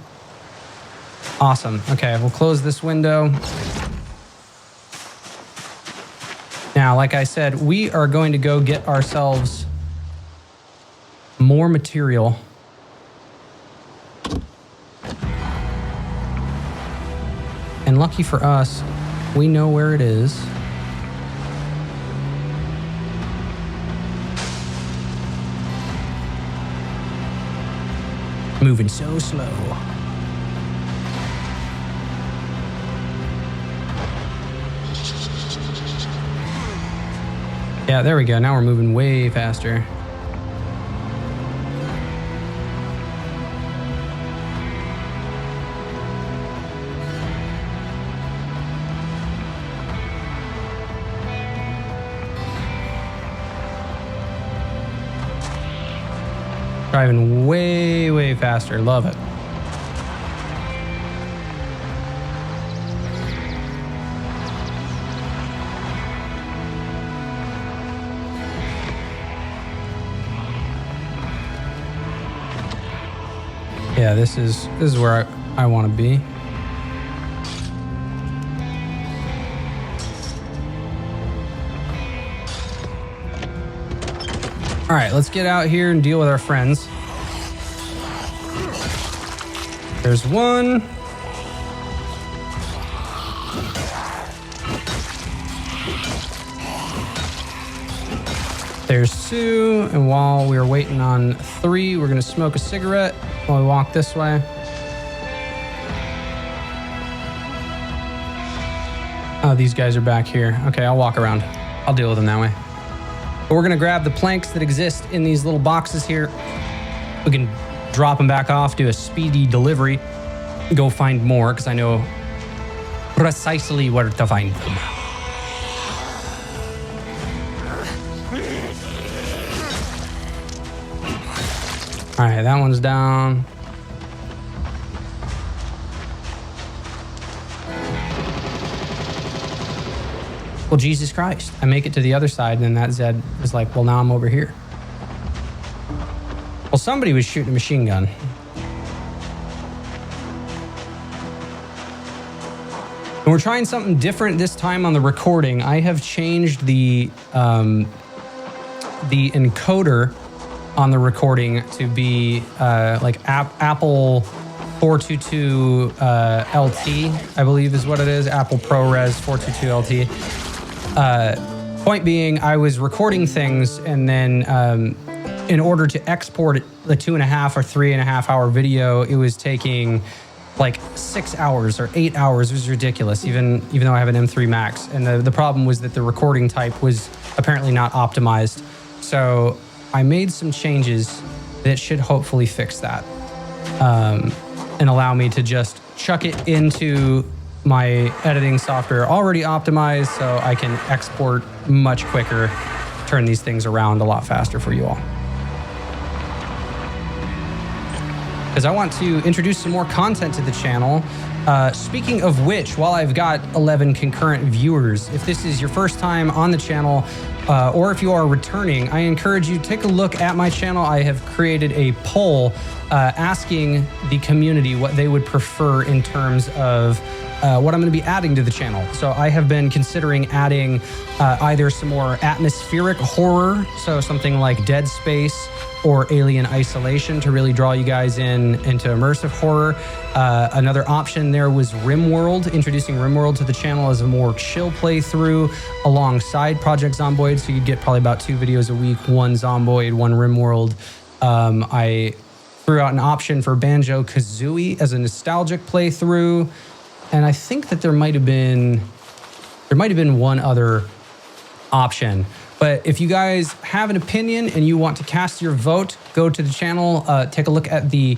Awesome. Okay, we'll close this window. Now, like I said, we are going to go get ourselves more material. And lucky for us, we know where it is. Moving so slow. Yeah, there we go. Now we're moving way faster. Driving way, way faster. Love it. Yeah, this is where I want to be. All right, let's get out here and deal with our friends. There's one. There's two. And while we're waiting on three, we're gonna smoke a cigarette while we walk this way. Oh, these guys are back here. Okay, I'll walk around. I'll deal with them that way. But we're gonna grab the planks that exist in these little boxes here. We can drop them back off, do a speedy delivery, go find more, because I know precisely where to find them. All right, that one's down. Well, Jesus Christ. I make it to the other side, and then that Zed is like, well, now I'm over here. Well, somebody was shooting a machine gun. And we're trying something different this time on the recording. I have changed the encoder on the recording to be like Apple 422 LT, I believe is what it is. Apple ProRes 422 LT. Point being, I was recording things, and then in order to export the 2.5 or 3.5 hour video, it was taking like 6 hours or 8 hours. It was ridiculous, even though I have an M3 Max. And the problem was that the recording type was apparently not optimized. So I made some changes that should hopefully fix that and allow me to just chuck it into my editing software already optimized, so I can export much quicker, turn these things around a lot faster for you all. because I want to introduce some more content to the channel. Speaking of which, while I've got 11 concurrent viewers, if this is your first time on the channel, or if you are returning, I encourage you to take a look at my channel. I have created a poll asking the community what they would prefer in terms of what I'm going to be adding to the channel. So I have been considering adding either some more atmospheric horror, so something like Dead Space or Alien Isolation, to really draw you guys into immersive horror. Another option there was RimWorld, introducing RimWorld to the channel as a more chill playthrough alongside Project Zomboid. So you'd get probably about 2 videos a week, one Zomboid, one RimWorld. I threw out an option for Banjo-Kazooie as a nostalgic playthrough. And I think that there might have been one other option. But if you guys have an opinion and you want to cast your vote, go to the channel, take a look at the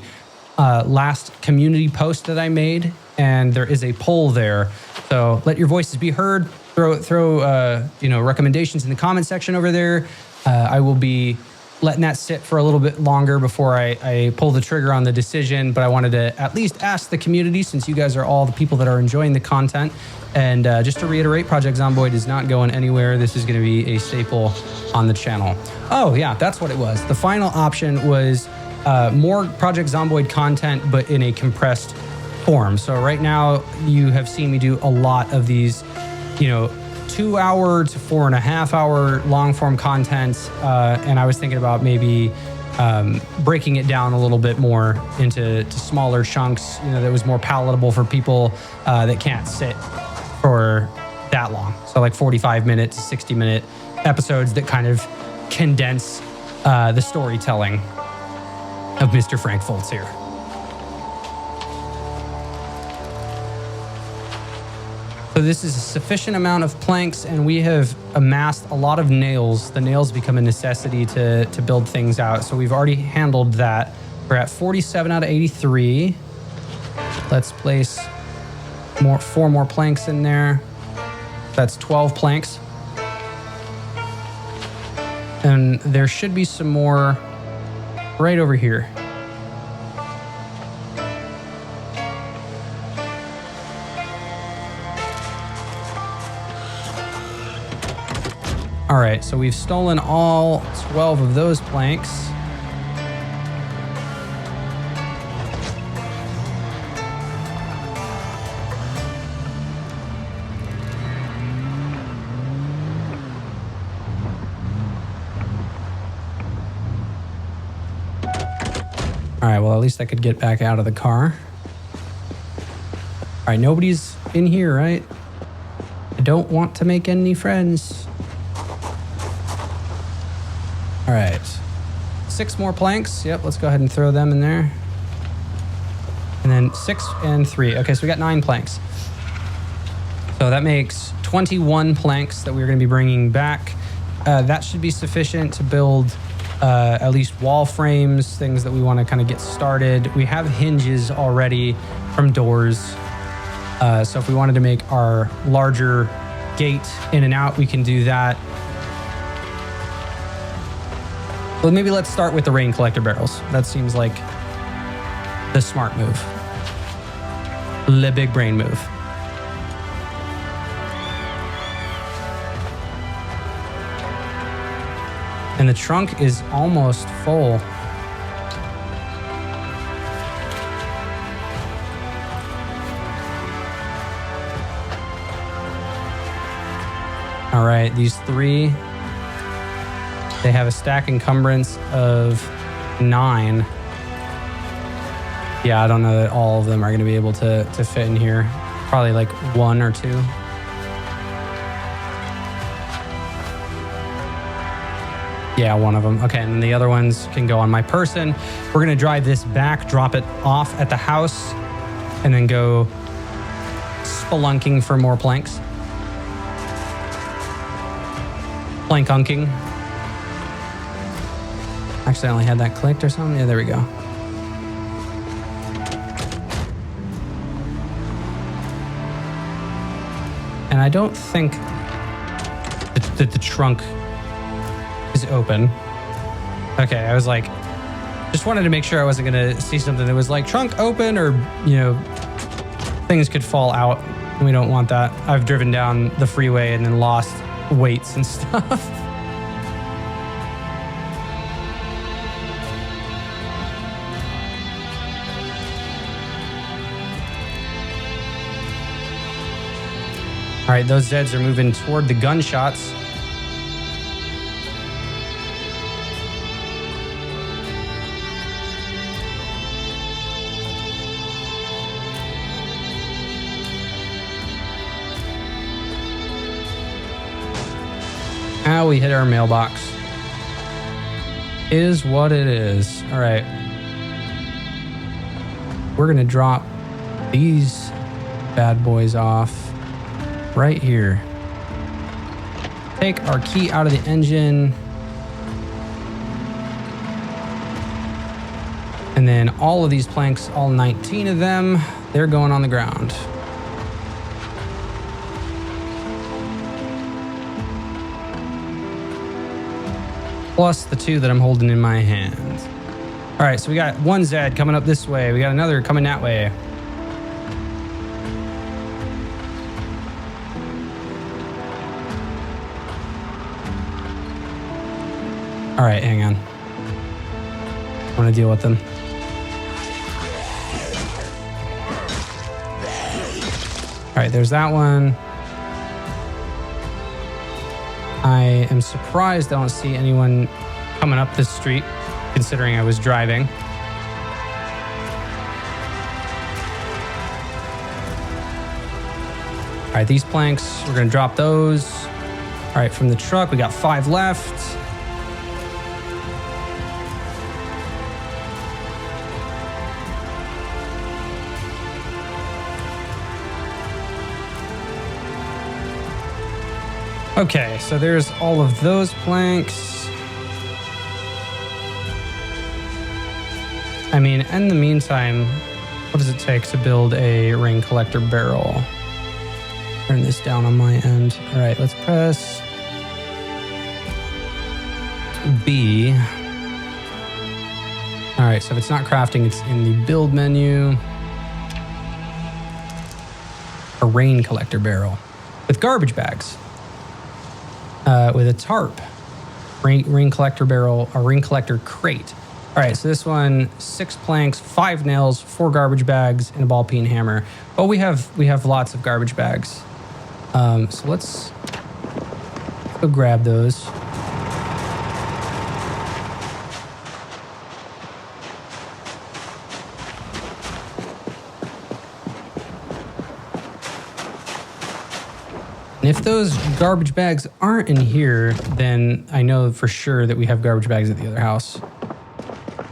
last community post that I made, and there is a poll there. So let your voices be heard. Throw recommendations in the comment section over there. I will be letting that sit for a little bit longer before I pull the trigger on the decision, but I wanted to at least ask the community, since you guys are all the people that are enjoying the content. And just to reiterate, Project Zomboid is not going anywhere. This is going to be a staple on the channel. Oh yeah, that's what it was. The final option was more Project Zomboid content, but in a compressed form. So right now you have seen me do a lot of these, 2-hour to 4.5-hour long form content. And I was thinking about maybe breaking it down a little bit more into smaller chunks, that was more palatable for people that can't sit for that long. So like 45-minute to 60-minute episodes that kind of condense the storytelling of Mr. Frank Fultz here. So this is a sufficient amount of planks, and we have amassed a lot of nails. The nails become a necessity to build things out. So we've already handled that. We're at 47 out of 83. Let's place 4 more planks in there. That's 12 planks. And there should be some more right over here. All right, so we've stolen all 12 of those planks. All right, well, at least I could get back out of the car. All right, nobody's in here, right? I don't want to make any friends. All right, 6 more planks. Yep, let's go ahead and throw them in there. And then 6 and 3. Okay, so we got 9 planks. So that makes 21 planks that we're going to be bringing back. That should be sufficient to build at least wall frames, things that we want to kind of get started. We have hinges already from doors. So if we wanted to make our larger gate in and out, we can do that. Well, maybe let's start with the rain collector barrels. That seems like the smart move. The big brain move. And the trunk is almost full. All right, these 3... they have a stack encumbrance of 9. Yeah, I don't know that all of them are going to be able to fit in here. Probably like 1 or 2. Yeah, one of them. Okay, and then the other ones can go on my person. We're going to drive this back, drop it off at the house, and then go spelunking for more planks. Plankunking. Actually, I only had that clicked or something. Yeah, there we go. And I don't think that the trunk is open. Okay, I was like, Just wanted to make sure I wasn't going to see something that was like trunk open or, you know, things could fall out. We don't want that. I've driven down the freeway and then lost weights and stuff. All right, those Zeds are moving toward the gunshots. Now we hit our mailbox. Is what it is. All right. We're gonna drop these bad boys off right here. Take our key out of the engine. And then all of these planks, all 19 of them, they're going on the ground. Plus the 2 that I'm holding in my hand. All right, so we got one Zed coming up this way. We got another coming that way. All right, hang on. I want to deal with them. All right, there's that one. I am surprised I don't see anyone coming up this street, considering I was driving. All right, these planks, we're gonna drop those. All right, from the truck, we got 5 left. Okay, so there's all of those planks. I mean, in the meantime, what does it take to build a ring collector barrel? Turn this down on my end. All right, let's press B. All right, so if it's not crafting, it's in the build menu. A rain collector barrel with garbage bags. With a tarp, ring collector barrel, a ring collector crate. All right, so this one, 6 planks, 5 nails, 4 garbage bags, and a ball peen hammer. Oh, we have lots of garbage bags. So let's go grab those. And if those garbage bags aren't in here, then I know for sure that we have garbage bags at the other house.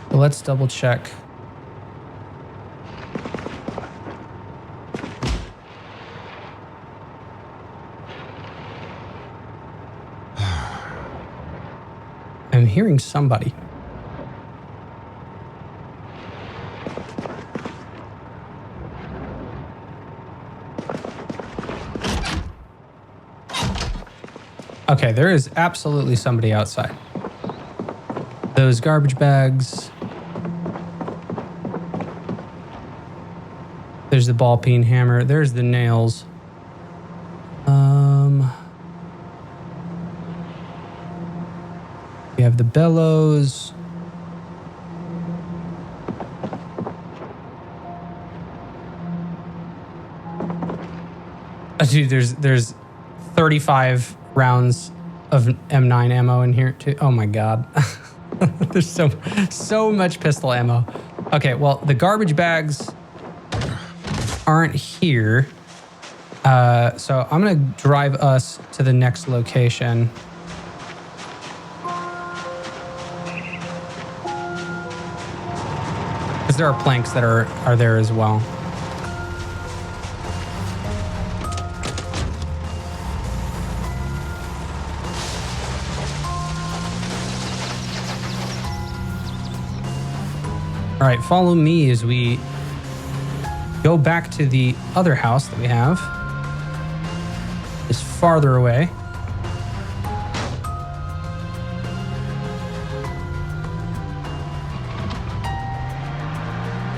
But let's double check. I'm hearing somebody. Okay, there is absolutely somebody outside. Those garbage bags. There's the ball peen hammer. There's the nails. We have the bellows. Dude, there's 35 rounds of M9 ammo in here too. Oh my god. There's so much pistol ammo. Okay, well, the garbage bags aren't here. So I'm gonna drive us to the next location. Because there are planks that are there as well. All right, follow me as we go back to the other house that we have. It's farther away.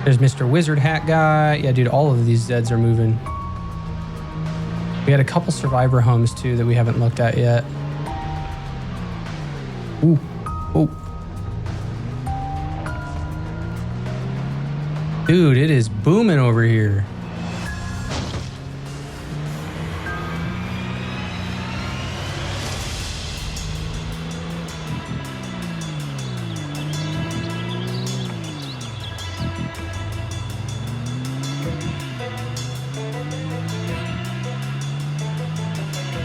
There's Mr. Wizard Hat Guy. Yeah, dude, all of these Zeds are moving. We had a couple survivor homes, too, that we haven't looked at yet. Ooh. Oh. Dude, it is booming over here.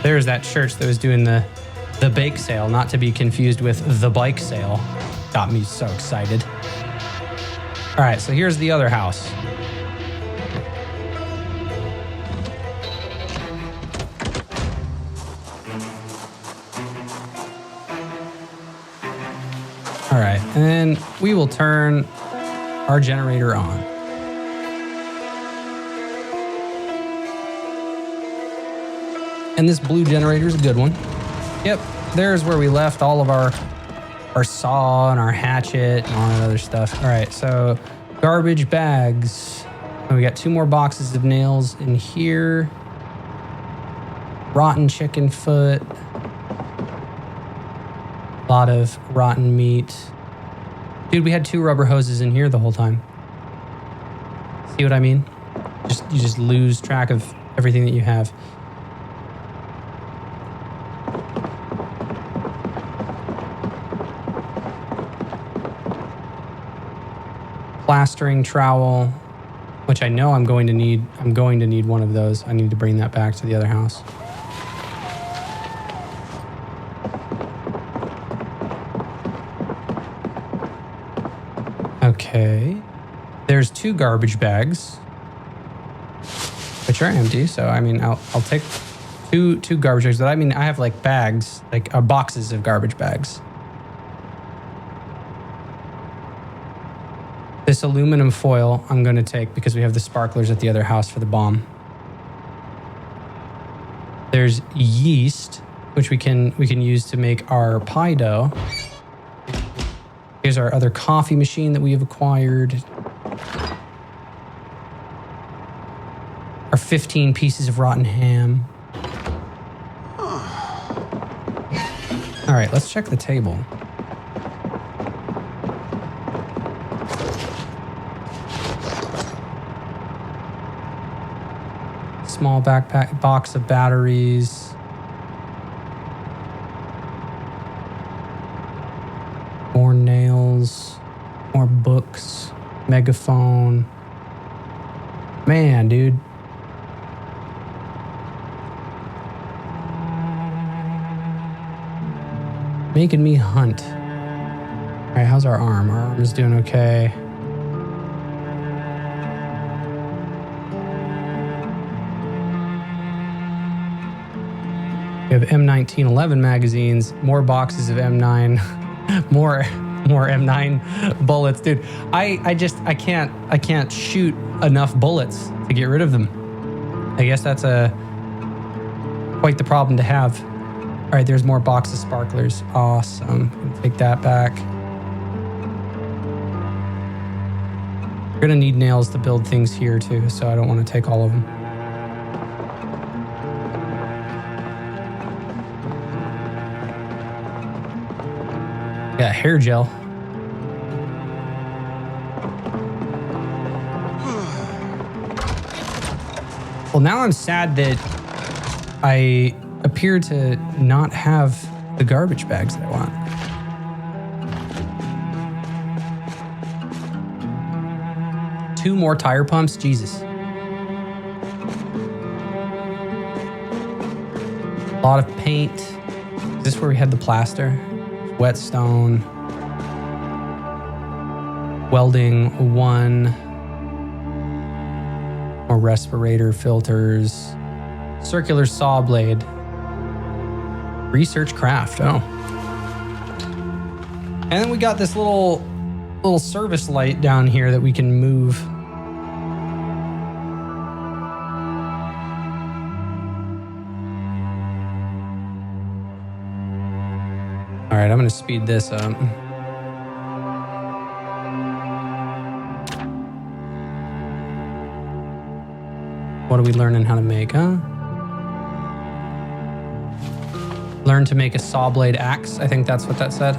There's that church that was doing the bake sale, not to be confused with the bike sale. Got me so excited. All right, so here's the other house. All right, and then we will turn our generator on. And this blue generator is a good one. Yep, there's where we left all of our saw and our hatchet and all that other stuff. All right, so garbage bags. And we got 2 more boxes of nails in here. Rotten chicken foot. A lot of rotten meat. Dude, we had 2 rubber hoses in here the whole time. See what I mean? You just lose track of everything that you have. Plastering trowel, which I know I'm going to need. I'm going to need one of those. I need to bring that back to the other house. Okay. There's 2 garbage bags, which are empty. So, I mean, I'll take two garbage bags. But I mean, I have like bags, like boxes of garbage bags. This aluminum foil I'm going to take because we have the sparklers at the other house for the bomb. There's yeast, which we can use to make our pie dough. Here's our other coffee machine that we have acquired. Our 15 pieces of rotten ham. All right, let's check the table. Small backpack box of batteries. More nails. More books. Megaphone. Man, dude. Making me hunt. All right, how's our arm? Our arm is doing okay. We have M1911 magazines, more boxes of M9, more M9 bullets, dude. I can't shoot enough bullets to get rid of them. I guess that's quite the problem to have. All right, there's more box of sparklers. Awesome. Take that back. We're gonna need nails to build things here too, so I don't want to take all of them. Got hair gel. Well, now I'm sad that I appear to not have the garbage bags that I want. Two more tire pumps? Jesus. A lot of paint. Is this where we had the plaster? Whetstone. Welding 1. More respirator filters. Circular saw blade. Research craft. Oh. And then we got this little service light down here that we can move. All right, I'm going to speed this up. What are we learning how to make, huh? Learn to make a saw blade axe. I think that's what that said.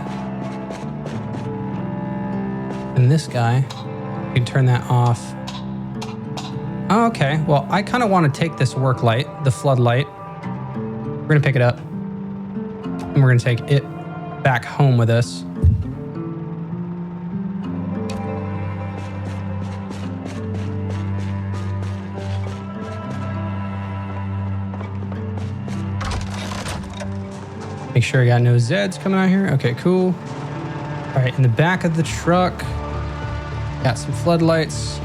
And this guy, you can turn that off. Oh, okay. Well, I kind of want to take this work light, the floodlight. We're going to pick it up. And we're going to take it back home with us. Make sure I got no Zeds coming out here. Okay, cool. All right, in the back of the truck, got some floodlights.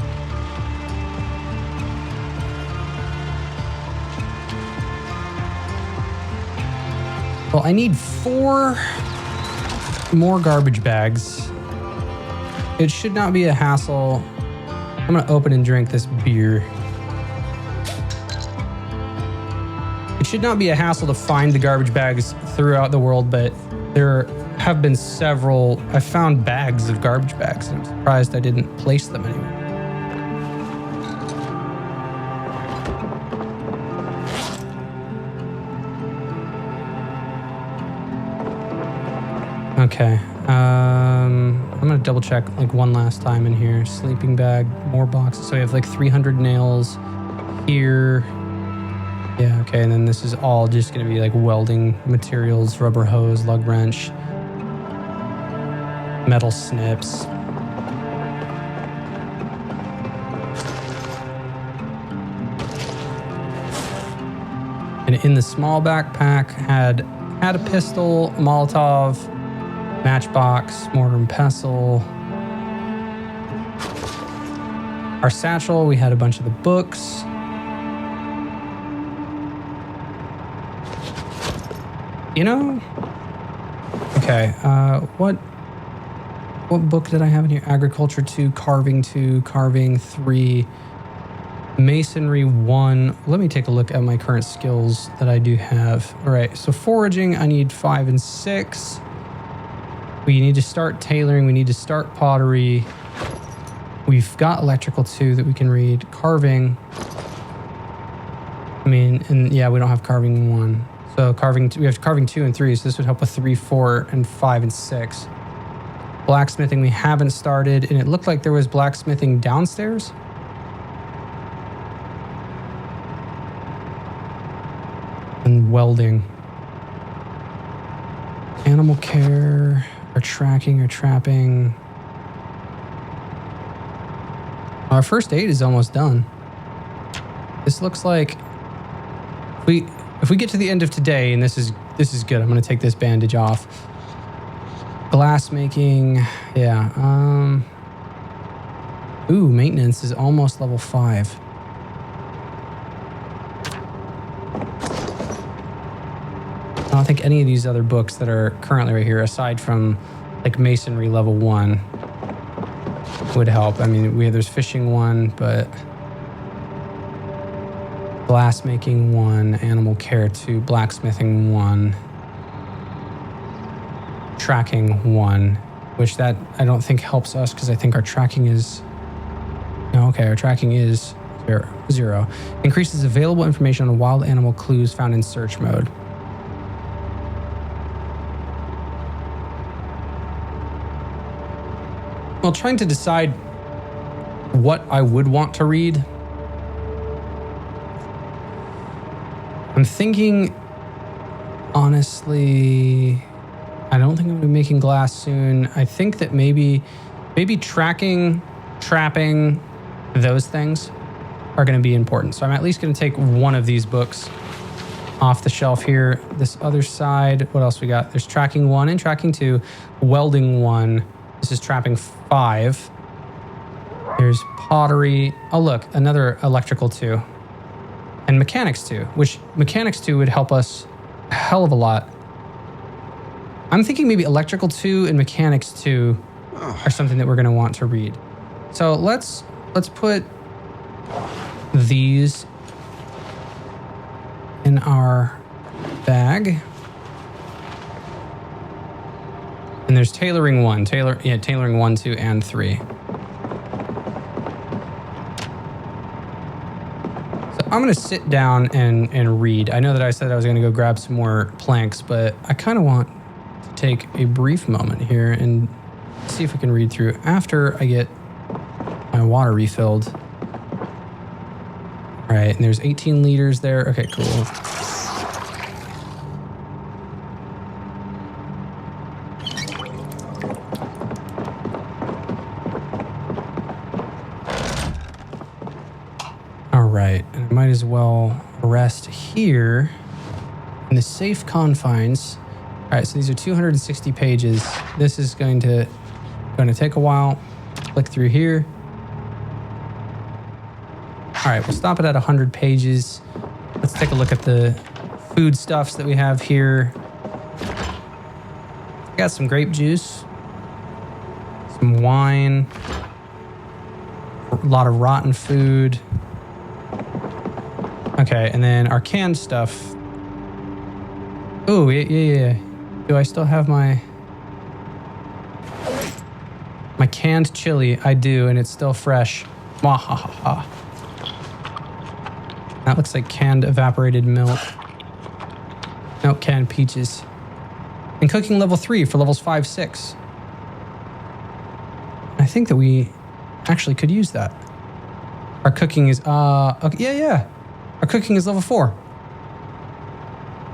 Well, I need 4 more garbage bags. It should not be a hassle. I'm gonna open and drink this beer. It should not be a hassle to find the garbage bags throughout the world, but there have been several. I found bags of garbage bags, and I'm surprised I didn't place them anywhere. Okay, I'm gonna double check like one last time in here. Sleeping bag, more boxes. So we have like 300 nails here. Yeah, okay, and then this is all just gonna be like welding materials, rubber hose, lug wrench, metal snips. And in the small backpack had a pistol, a Molotov, matchbox, mortar and pestle. Our satchel, we had a bunch of the books. You know? Okay, what book did I have in here? Agriculture 2, Carving 2, Carving 3, Masonry 1. Let me take a look at my current skills that I do have. All right, so foraging, I need 5 and 6. We need to start tailoring. We need to start pottery. We've got electrical 2 that we can read. Carving. I mean, and yeah, we don't have carving 1. So carving, we have carving 2 and 3. So this would help with 3, 4, and 5 and 6. Blacksmithing we haven't started, and it looked like there was blacksmithing downstairs. And welding. Animal care. Or tracking or trapping. Our first aid is almost done. This looks like if we get to the end of today, and this is good. I'm gonna take this bandage off. Glass making, yeah. Ooh, maintenance is almost level 5. I don't think any of these other books that are currently right here, aside from like masonry level 1, would help. I mean, there's fishing 1, but glass making 1, animal care 2, blacksmithing 1, tracking 1, which that I don't think helps us because I think our tracking is our tracking is 0. Increases available information on wild animal clues found in search mode. Well, trying to decide what I would want to read. I'm thinking, honestly, I don't think I'm going to be making glass soon. I think that maybe tracking, trapping, those things are going to be important. So I'm at least going to take one of these books off the shelf here. This other side, what else we got? There's tracking 1 and tracking 2, welding 1. This is trapping 5. There's pottery. Oh, look, another electrical 2. And mechanics 2, which mechanics 2 would help us a hell of a lot. I'm thinking maybe electrical 2 and mechanics 2 are something that we're going to want to read. So let's put these in our bag. And there's tailoring 1, tailoring 1, 2, and 3. So I'm going to sit down and read. I know that I said I was going to go grab some more planks, but I kind of want to take a brief moment here and see if we can read through after I get my water refilled. All right, and there's 18 liters there. Okay, cool. All right, and I might as well rest here in the safe confines. All right, so these are 260 pages. This is going to take a while. Click through here. All right, we'll stop it at 100 pages. Let's take a look at the foodstuffs that we have here. I got some grape juice, some wine, a lot of rotten food. Okay, and then our canned stuff. Oh, yeah. Do I still have my canned chili? I do, and it's still fresh. Mwahaha. That looks like canned evaporated milk. No, canned peaches. And cooking level 3 for levels 5, 6. I think that we actually could use that. Our cooking is, okay, yeah. Our cooking is level 4.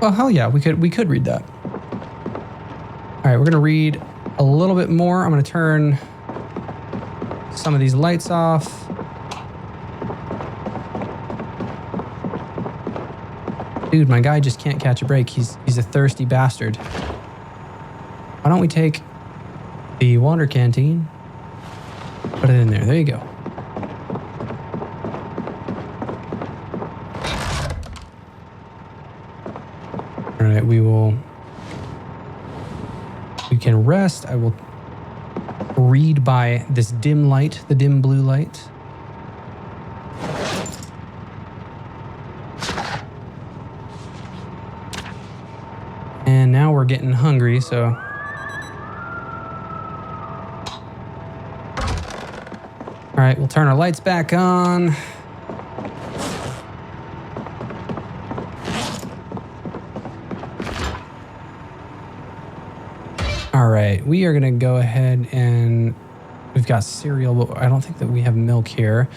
Well, hell yeah, we could read that. All right, we're gonna read a little bit more. I'm gonna turn some of these lights off. Dude, my guy just can't catch a break. He's a thirsty bastard. Why don't we take the water canteen, put it in there. There you go. All right, we can rest. I will read by this dim light, the dim blue light. And now we're getting hungry, so. All right, we'll turn our lights back on. All right, we are gonna go ahead and we've got cereal, but I don't think that we have milk here.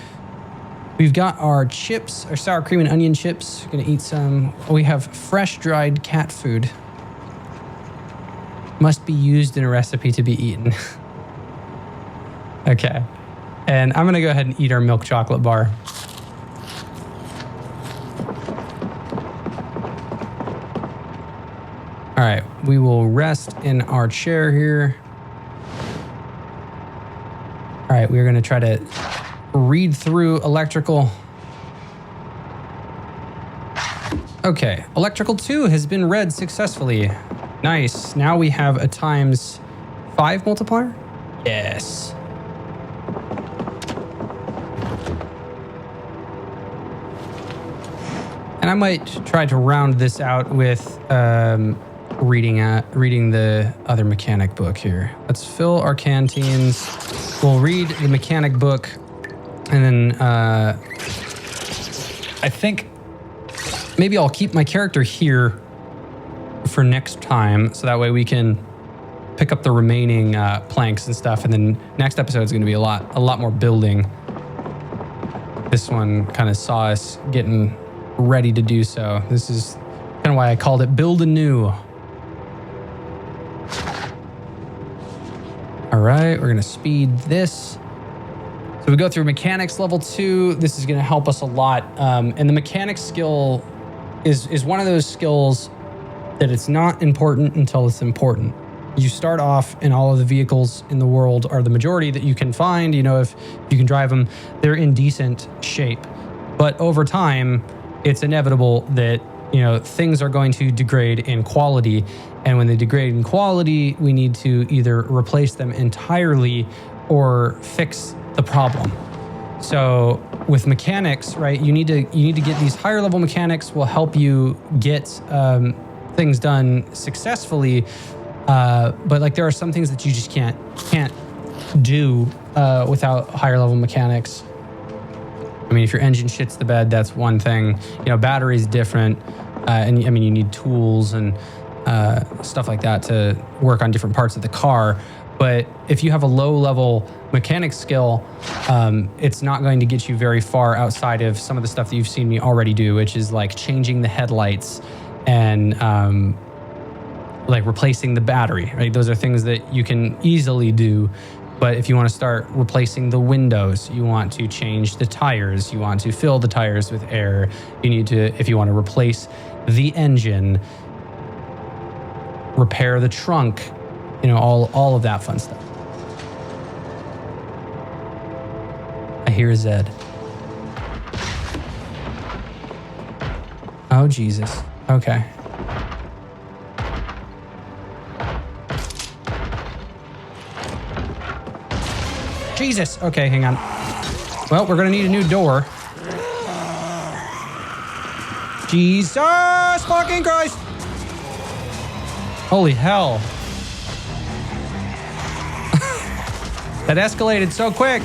We've got our chips, our sour cream and onion chips. Gonna eat some. We have fresh dried cat food. Must be used in a recipe to be eaten. Okay. And I'm going to go ahead and eat our milk chocolate bar. All right. We will rest in our chair here. All right. We're going to try to read through electrical. Okay. Electrical 2 has been read successfully. Nice. Now we have a ×5 multiplier? Yes. And I might try to round this out with reading the other mechanic book here. Let's fill our canteens. We'll read the mechanic book, and then I think maybe I'll keep my character here for next time, so that way we can pick up the remaining planks and stuff, and then next episode is going to be a lot more building. This one kind of saw us getting ready to do so. This is kind of why I called it Build Anew. All right, we're going to speed this. So we go through mechanics level 2. This is going to help us a lot, and the mechanics skill is one of those skills that it's not important until it's important. You start off, and all of the vehicles in the world are the majority that you can find. You know, if you can drive them, they're in decent shape. But over time, it's inevitable that, you know, things are going to degrade in quality. And when they degrade in quality, we need to either replace them entirely or fix the problem. So with mechanics, right, you need to get these higher level mechanics will help you get things done successfully, but like there are some things that you just can't do without higher level mechanics. I mean, if your engine shits the bed, that's one thing. You know, battery's different. And I mean, you need tools and stuff like that to work on different parts of the car. But if you have a low-level mechanic skill, it's not going to get you very far outside of some of the stuff that you've seen me already do, which is like changing the headlights and like replacing the battery, right? Those are things that you can easily do. But if you want to start replacing the windows, you want to change the tires, you want to fill the tires with air, you need to, if you want to replace the engine, repair the trunk, you know, all of that fun stuff. I hear Zed. Oh, Jesus. Okay. Jesus. Okay, hang on. Well, we're gonna need a new door. Jesus fucking Christ! Holy hell. That escalated so quick.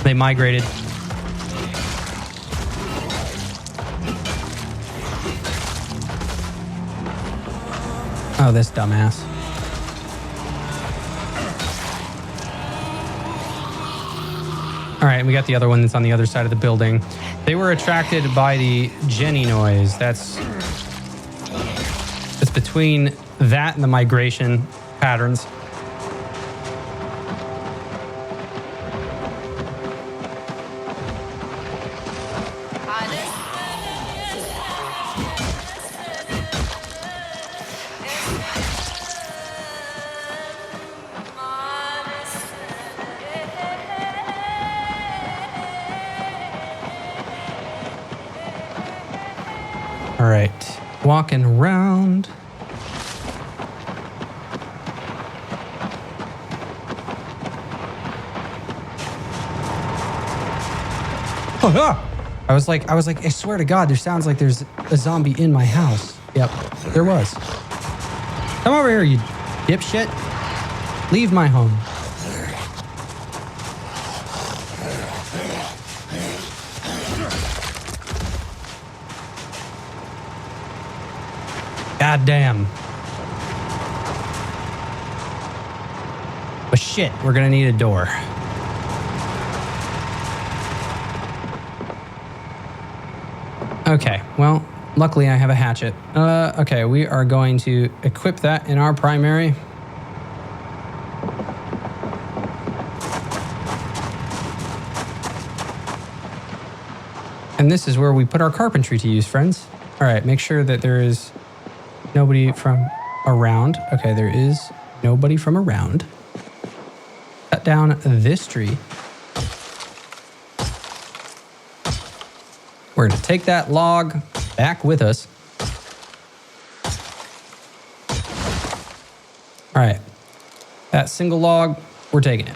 They migrated. Oh, this dumbass. All right, we got the other one that's on the other side of the building. They were attracted by the Jenny noise. It's between that and the migration patterns. All right, walking around. I was like, I swear to God, there sounds like there's a zombie in my house. Yep, there was. Come over here, you dipshit. Leave my home. God damn. But shit, we're gonna need a door. Okay, well, luckily I have a hatchet. Okay, we are going to equip that in our primary. And this is where we put our carpentry to use, friends. All right, make sure that there is nobody from around. Okay, there is nobody from around. Cut down this tree. We're going to take that log back with us. All right. That single log, we're taking it.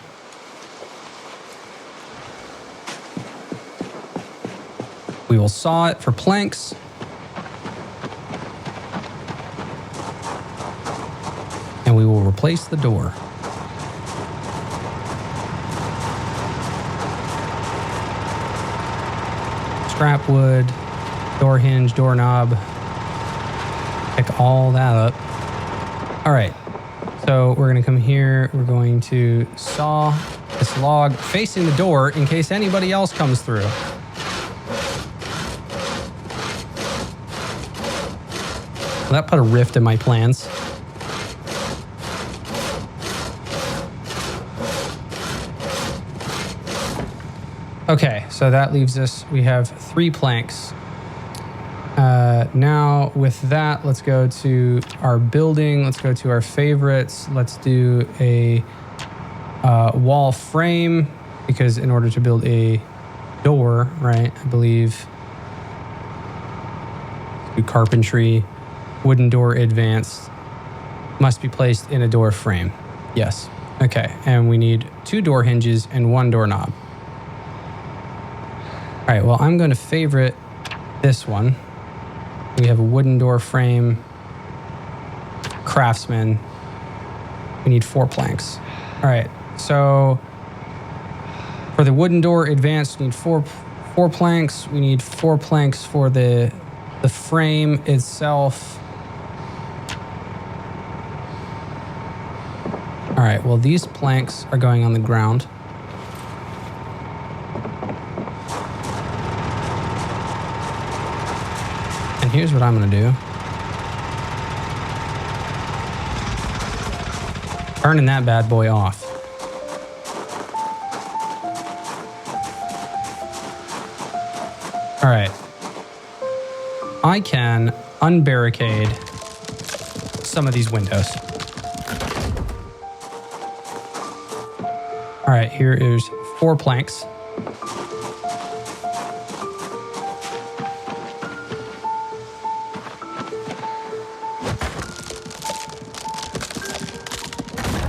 We will saw it for planks. And we will replace the door. Scrap wood, door hinge, doorknob. Pick all that up. All right, so we're gonna come here. We're going to saw this log facing the door in case anybody else comes through. Well, that put a rift in my plans. Okay, so that leaves us, we have 3 planks. Now with that, let's go to our building. Let's go to our favorites. Let's do a wall frame, because in order to build a door, right, I believe, do carpentry, wooden door advanced, must be placed in a door frame. Yes, okay, and we need 2 door hinges and 1 doorknob. All right, well, I'm going to favorite this one. We have a wooden door frame, craftsman. We need 4 planks. All right, so wooden door advanced. We need four planks. We need 4 planks for the frame itself. All right, well, these planks are going on the ground. And here's what I'm gonna do. Turning that bad boy off. All right. I can unbarricade some of these windows. All right, here is 4 planks.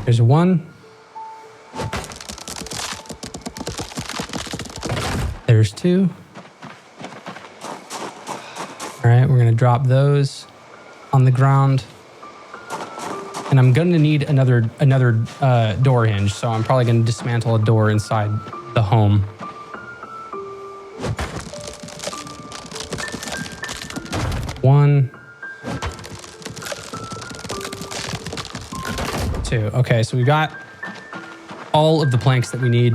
There's 1. There's 2. All right, we're gonna drop those on the ground. And I'm gonna need another door hinge, so I'm probably gonna dismantle a door inside the home. One, 2. Okay, so we got all of the planks that we need.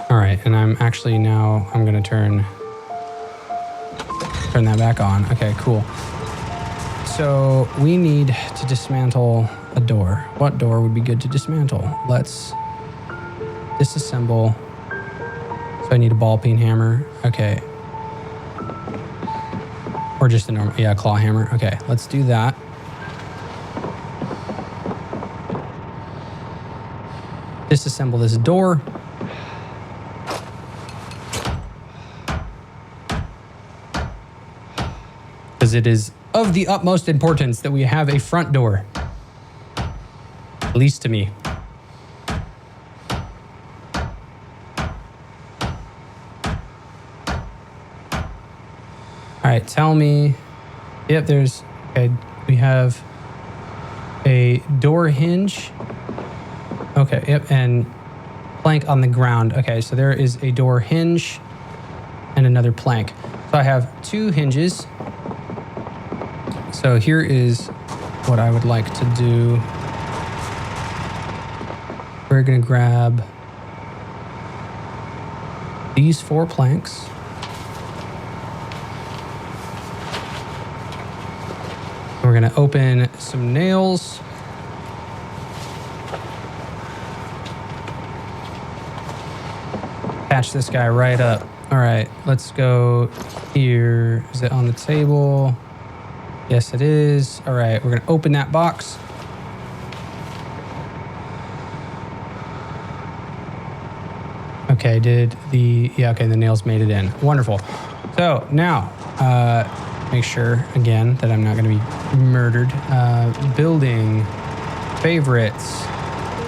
All right, and I'm actually now, I'm gonna turn that back on. Okay, cool. So we need to dismantle a door. What door would be good to dismantle? Let's disassemble. So I need a ball peen hammer. Okay. Or just a normal, yeah, claw hammer. Okay, let's do that. Disassemble this door. Because it is of the utmost importance that we have a front door. At least to me. All right, tell me. Yep, there's, okay, we have a door hinge. Okay, yep, and plank on the ground. Okay, so there is a door hinge and another plank. So I have 2 hinges. So here is what I would like to do. We're gonna grab these 4 planks. We're gonna open some nails. Patch this guy right up. All right, let's go here. Is it on the table? Yes, it is. All right, we're gonna open that box. Okay, okay, the nails made it in. Wonderful. So now, make sure again that I'm not gonna be murdered. Building favorites,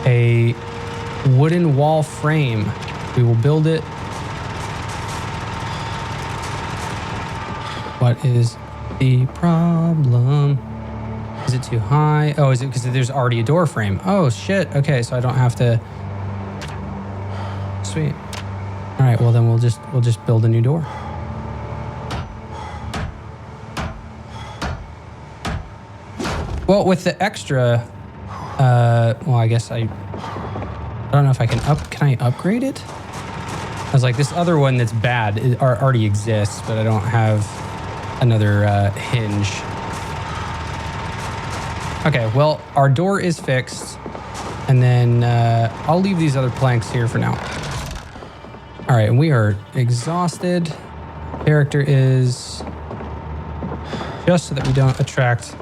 a wooden wall frame. We will build it. What is the problem? Is it too high? Oh, is it because there's already a door frame? Oh shit. Okay, so I don't have to. Sweet. All right. Well, then we'll just build a new door. Well, with the extra, well, I guess I don't know if I can Can I upgrade it? I was like, this other one that's bad already exists, but I don't have another hinge. Okay, well, our door is fixed, and then I'll leave these other planks here for now. All right, and we are exhausted. Character is, just so that we don't attract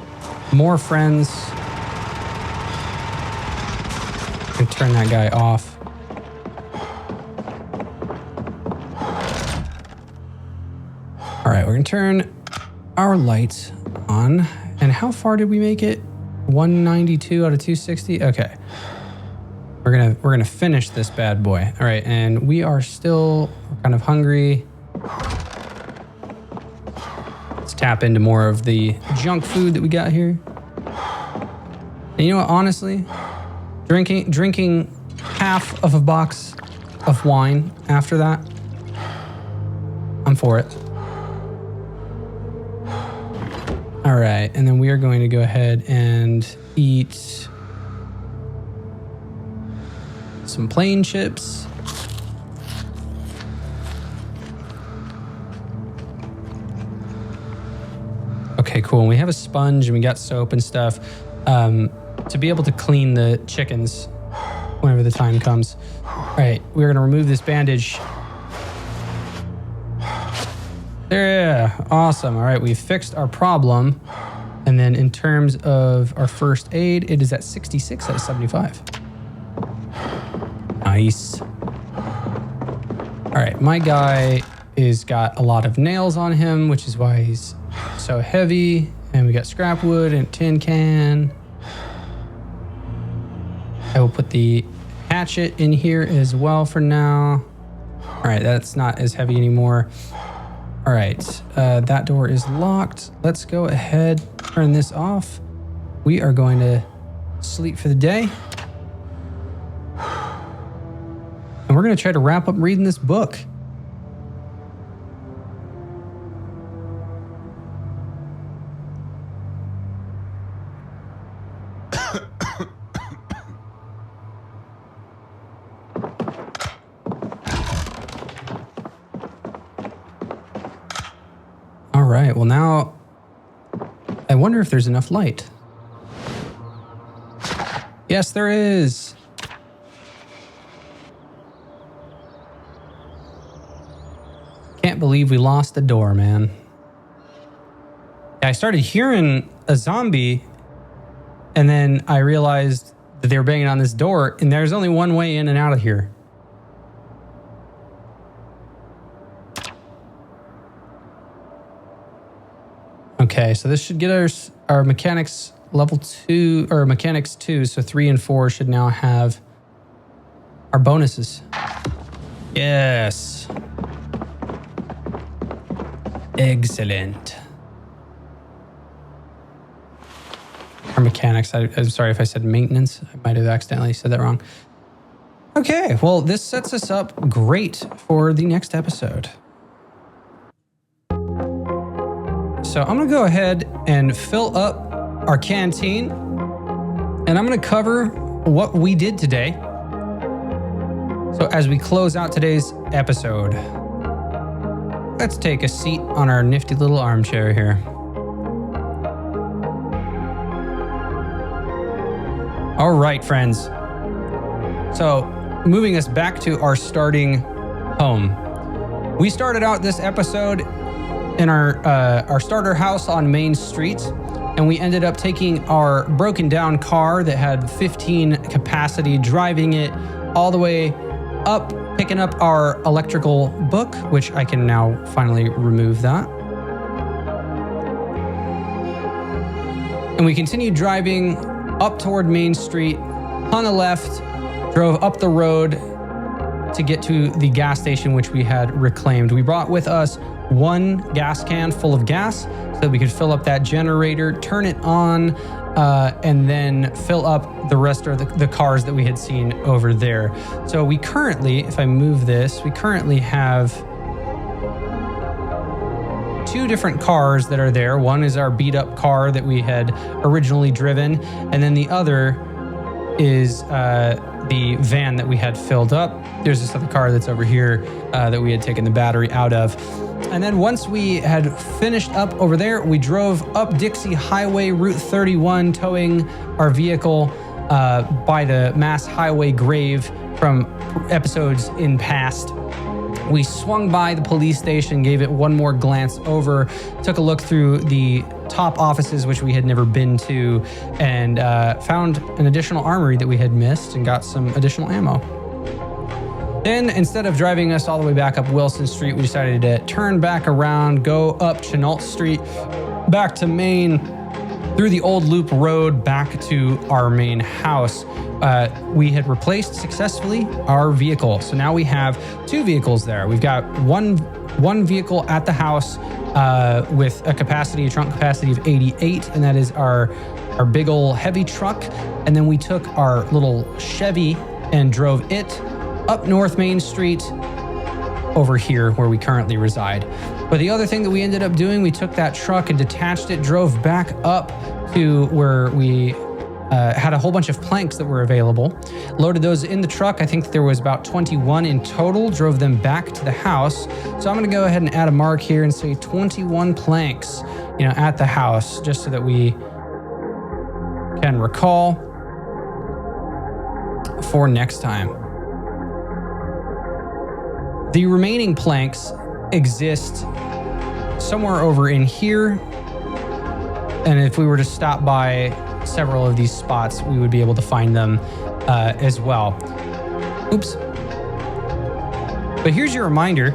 more friends. And turn that guy off. All right, we're gonna turn our lights on. And how far did we make it? 192 out of 260. Okay, we're gonna finish this bad boy. All right, and we are still kind of hungry. Let's tap into more of the junk food that we got here. And you know what, honestly, drinking half of a box of wine after that, I'm for it. All right, and then we are going to go ahead and eat some plain chips. Okay, cool. And we have a sponge and we got soap and stuff to be able to clean the chickens whenever the time comes. All right, we're going to remove this bandage. There, awesome. All right, we've fixed our problem. And then in terms of our first aid, it is at 66 out of 75. Nice. All right, my guy is got a lot of nails on him, which is why he's so heavy. And we got scrap wood and a tin can. I will put the hatchet in here as well for now. All right, that's not as heavy anymore. All right, that door is locked. Let's go ahead, turn this off. We are going to sleep for the day. And we're going to try to wrap up reading this book. All right, well now, I wonder if there's enough light. Yes, there is. Can't believe we lost the door, man. I started hearing a zombie, and then I realized that they were banging on this door, and there's only one way in and out of here. Okay, so this should get our mechanics level 2, or mechanics 2, so 3 and 4 should now have our bonuses. Yes. Excellent. Our mechanics, I'm sorry if I said maintenance. I might have accidentally said that wrong. Okay, well, this sets us up great for the next episode. So I'm going to go ahead and fill up our canteen, and I'm going to cover what we did today. So as we close out today's episode, let's take a seat on our nifty little armchair here. All right, friends. So moving us back to our starting home. We started out this episode in our starter house on Main Street, and we ended up taking our broken down car that had 15 capacity, driving it all the way up, picking up our electrical book, which I can now finally remove that. And we continued driving up toward Main Street, on the left, drove up the road to get to the gas station, which we had reclaimed. We brought with us one gas can full of gas so that we could fill up that generator, turn it on, and then fill up the rest of the cars that we had seen over there. So we currently, if I move this, we currently have 2 different cars that are there. One is our beat up car that we had originally driven, and then the other is the van that we had filled up. There's this other car that's over here that we had taken the battery out of. And then once we had finished up over there, we drove up Dixie Highway Route 31, towing our vehicle by the Mass Highway grave from episodes in past. We swung by the police station, gave it one more glance over, took a look through the top offices, which we had never been to, and found an additional armory that we had missed and got some additional ammo. Then, instead of driving us all the way back up Wilson Street, we decided to turn back around, go up Chenault Street, back to Main, through the old loop road back to our main house. We had replaced successfully our vehicle. So now we have 2 vehicles there. We've got one one vehicle at the house with a trunk capacity of 88, and that is our big old heavy truck. And then we took our little Chevy and drove it up North Main Street over here where we currently reside. But the other thing that we ended up doing, we took that truck and detached it, drove back up to where we had a whole bunch of planks that were available, loaded those in the truck. I think there was about 21 in total, drove them back to the house. So I'm gonna go ahead and add a mark here and say 21 planks, at the house, just so that we can recall for next time. The remaining planks exist somewhere over in here. And if we were to stop by several of these spots, we would be able to find them as well. Oops. But here's your reminder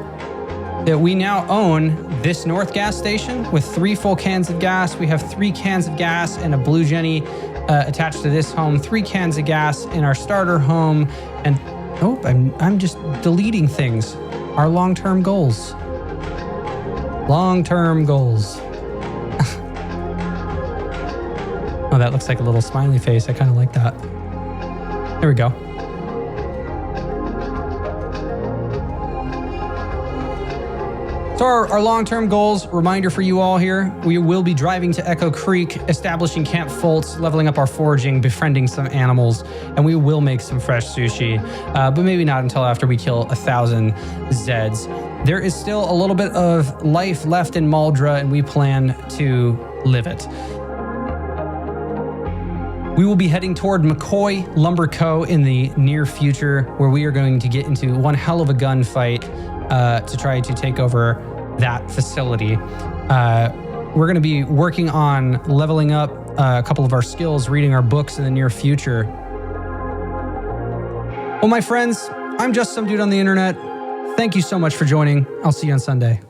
that we now own this North gas station with 3 full cans of gas. We have 3 cans of gas and a Blue Jenny attached to this home, 3 cans of gas in our starter home. And I'm just deleting things. Our long-term goals. Long-term goals. Oh, that looks like a little smiley face. I kind of like that. There we go. So our long-term goals, reminder for you all here, we will be driving to Echo Creek, establishing Camp Fultz, leveling up our foraging, befriending some animals, and we will make some fresh sushi, but maybe not until after we kill 1,000 Zeds. There is still a little bit of life left in Muldraugh, and we plan to live it. We will be heading toward McCoy Lumber Co. in the near future, where we are going to get into one hell of a gunfight to try to take over that facility. We're going to be working on leveling up a couple of our skills, reading our books in the near future. Well, my friends, I'm just some dude on the internet. Thank you so much for joining. I'll see you on Sunday.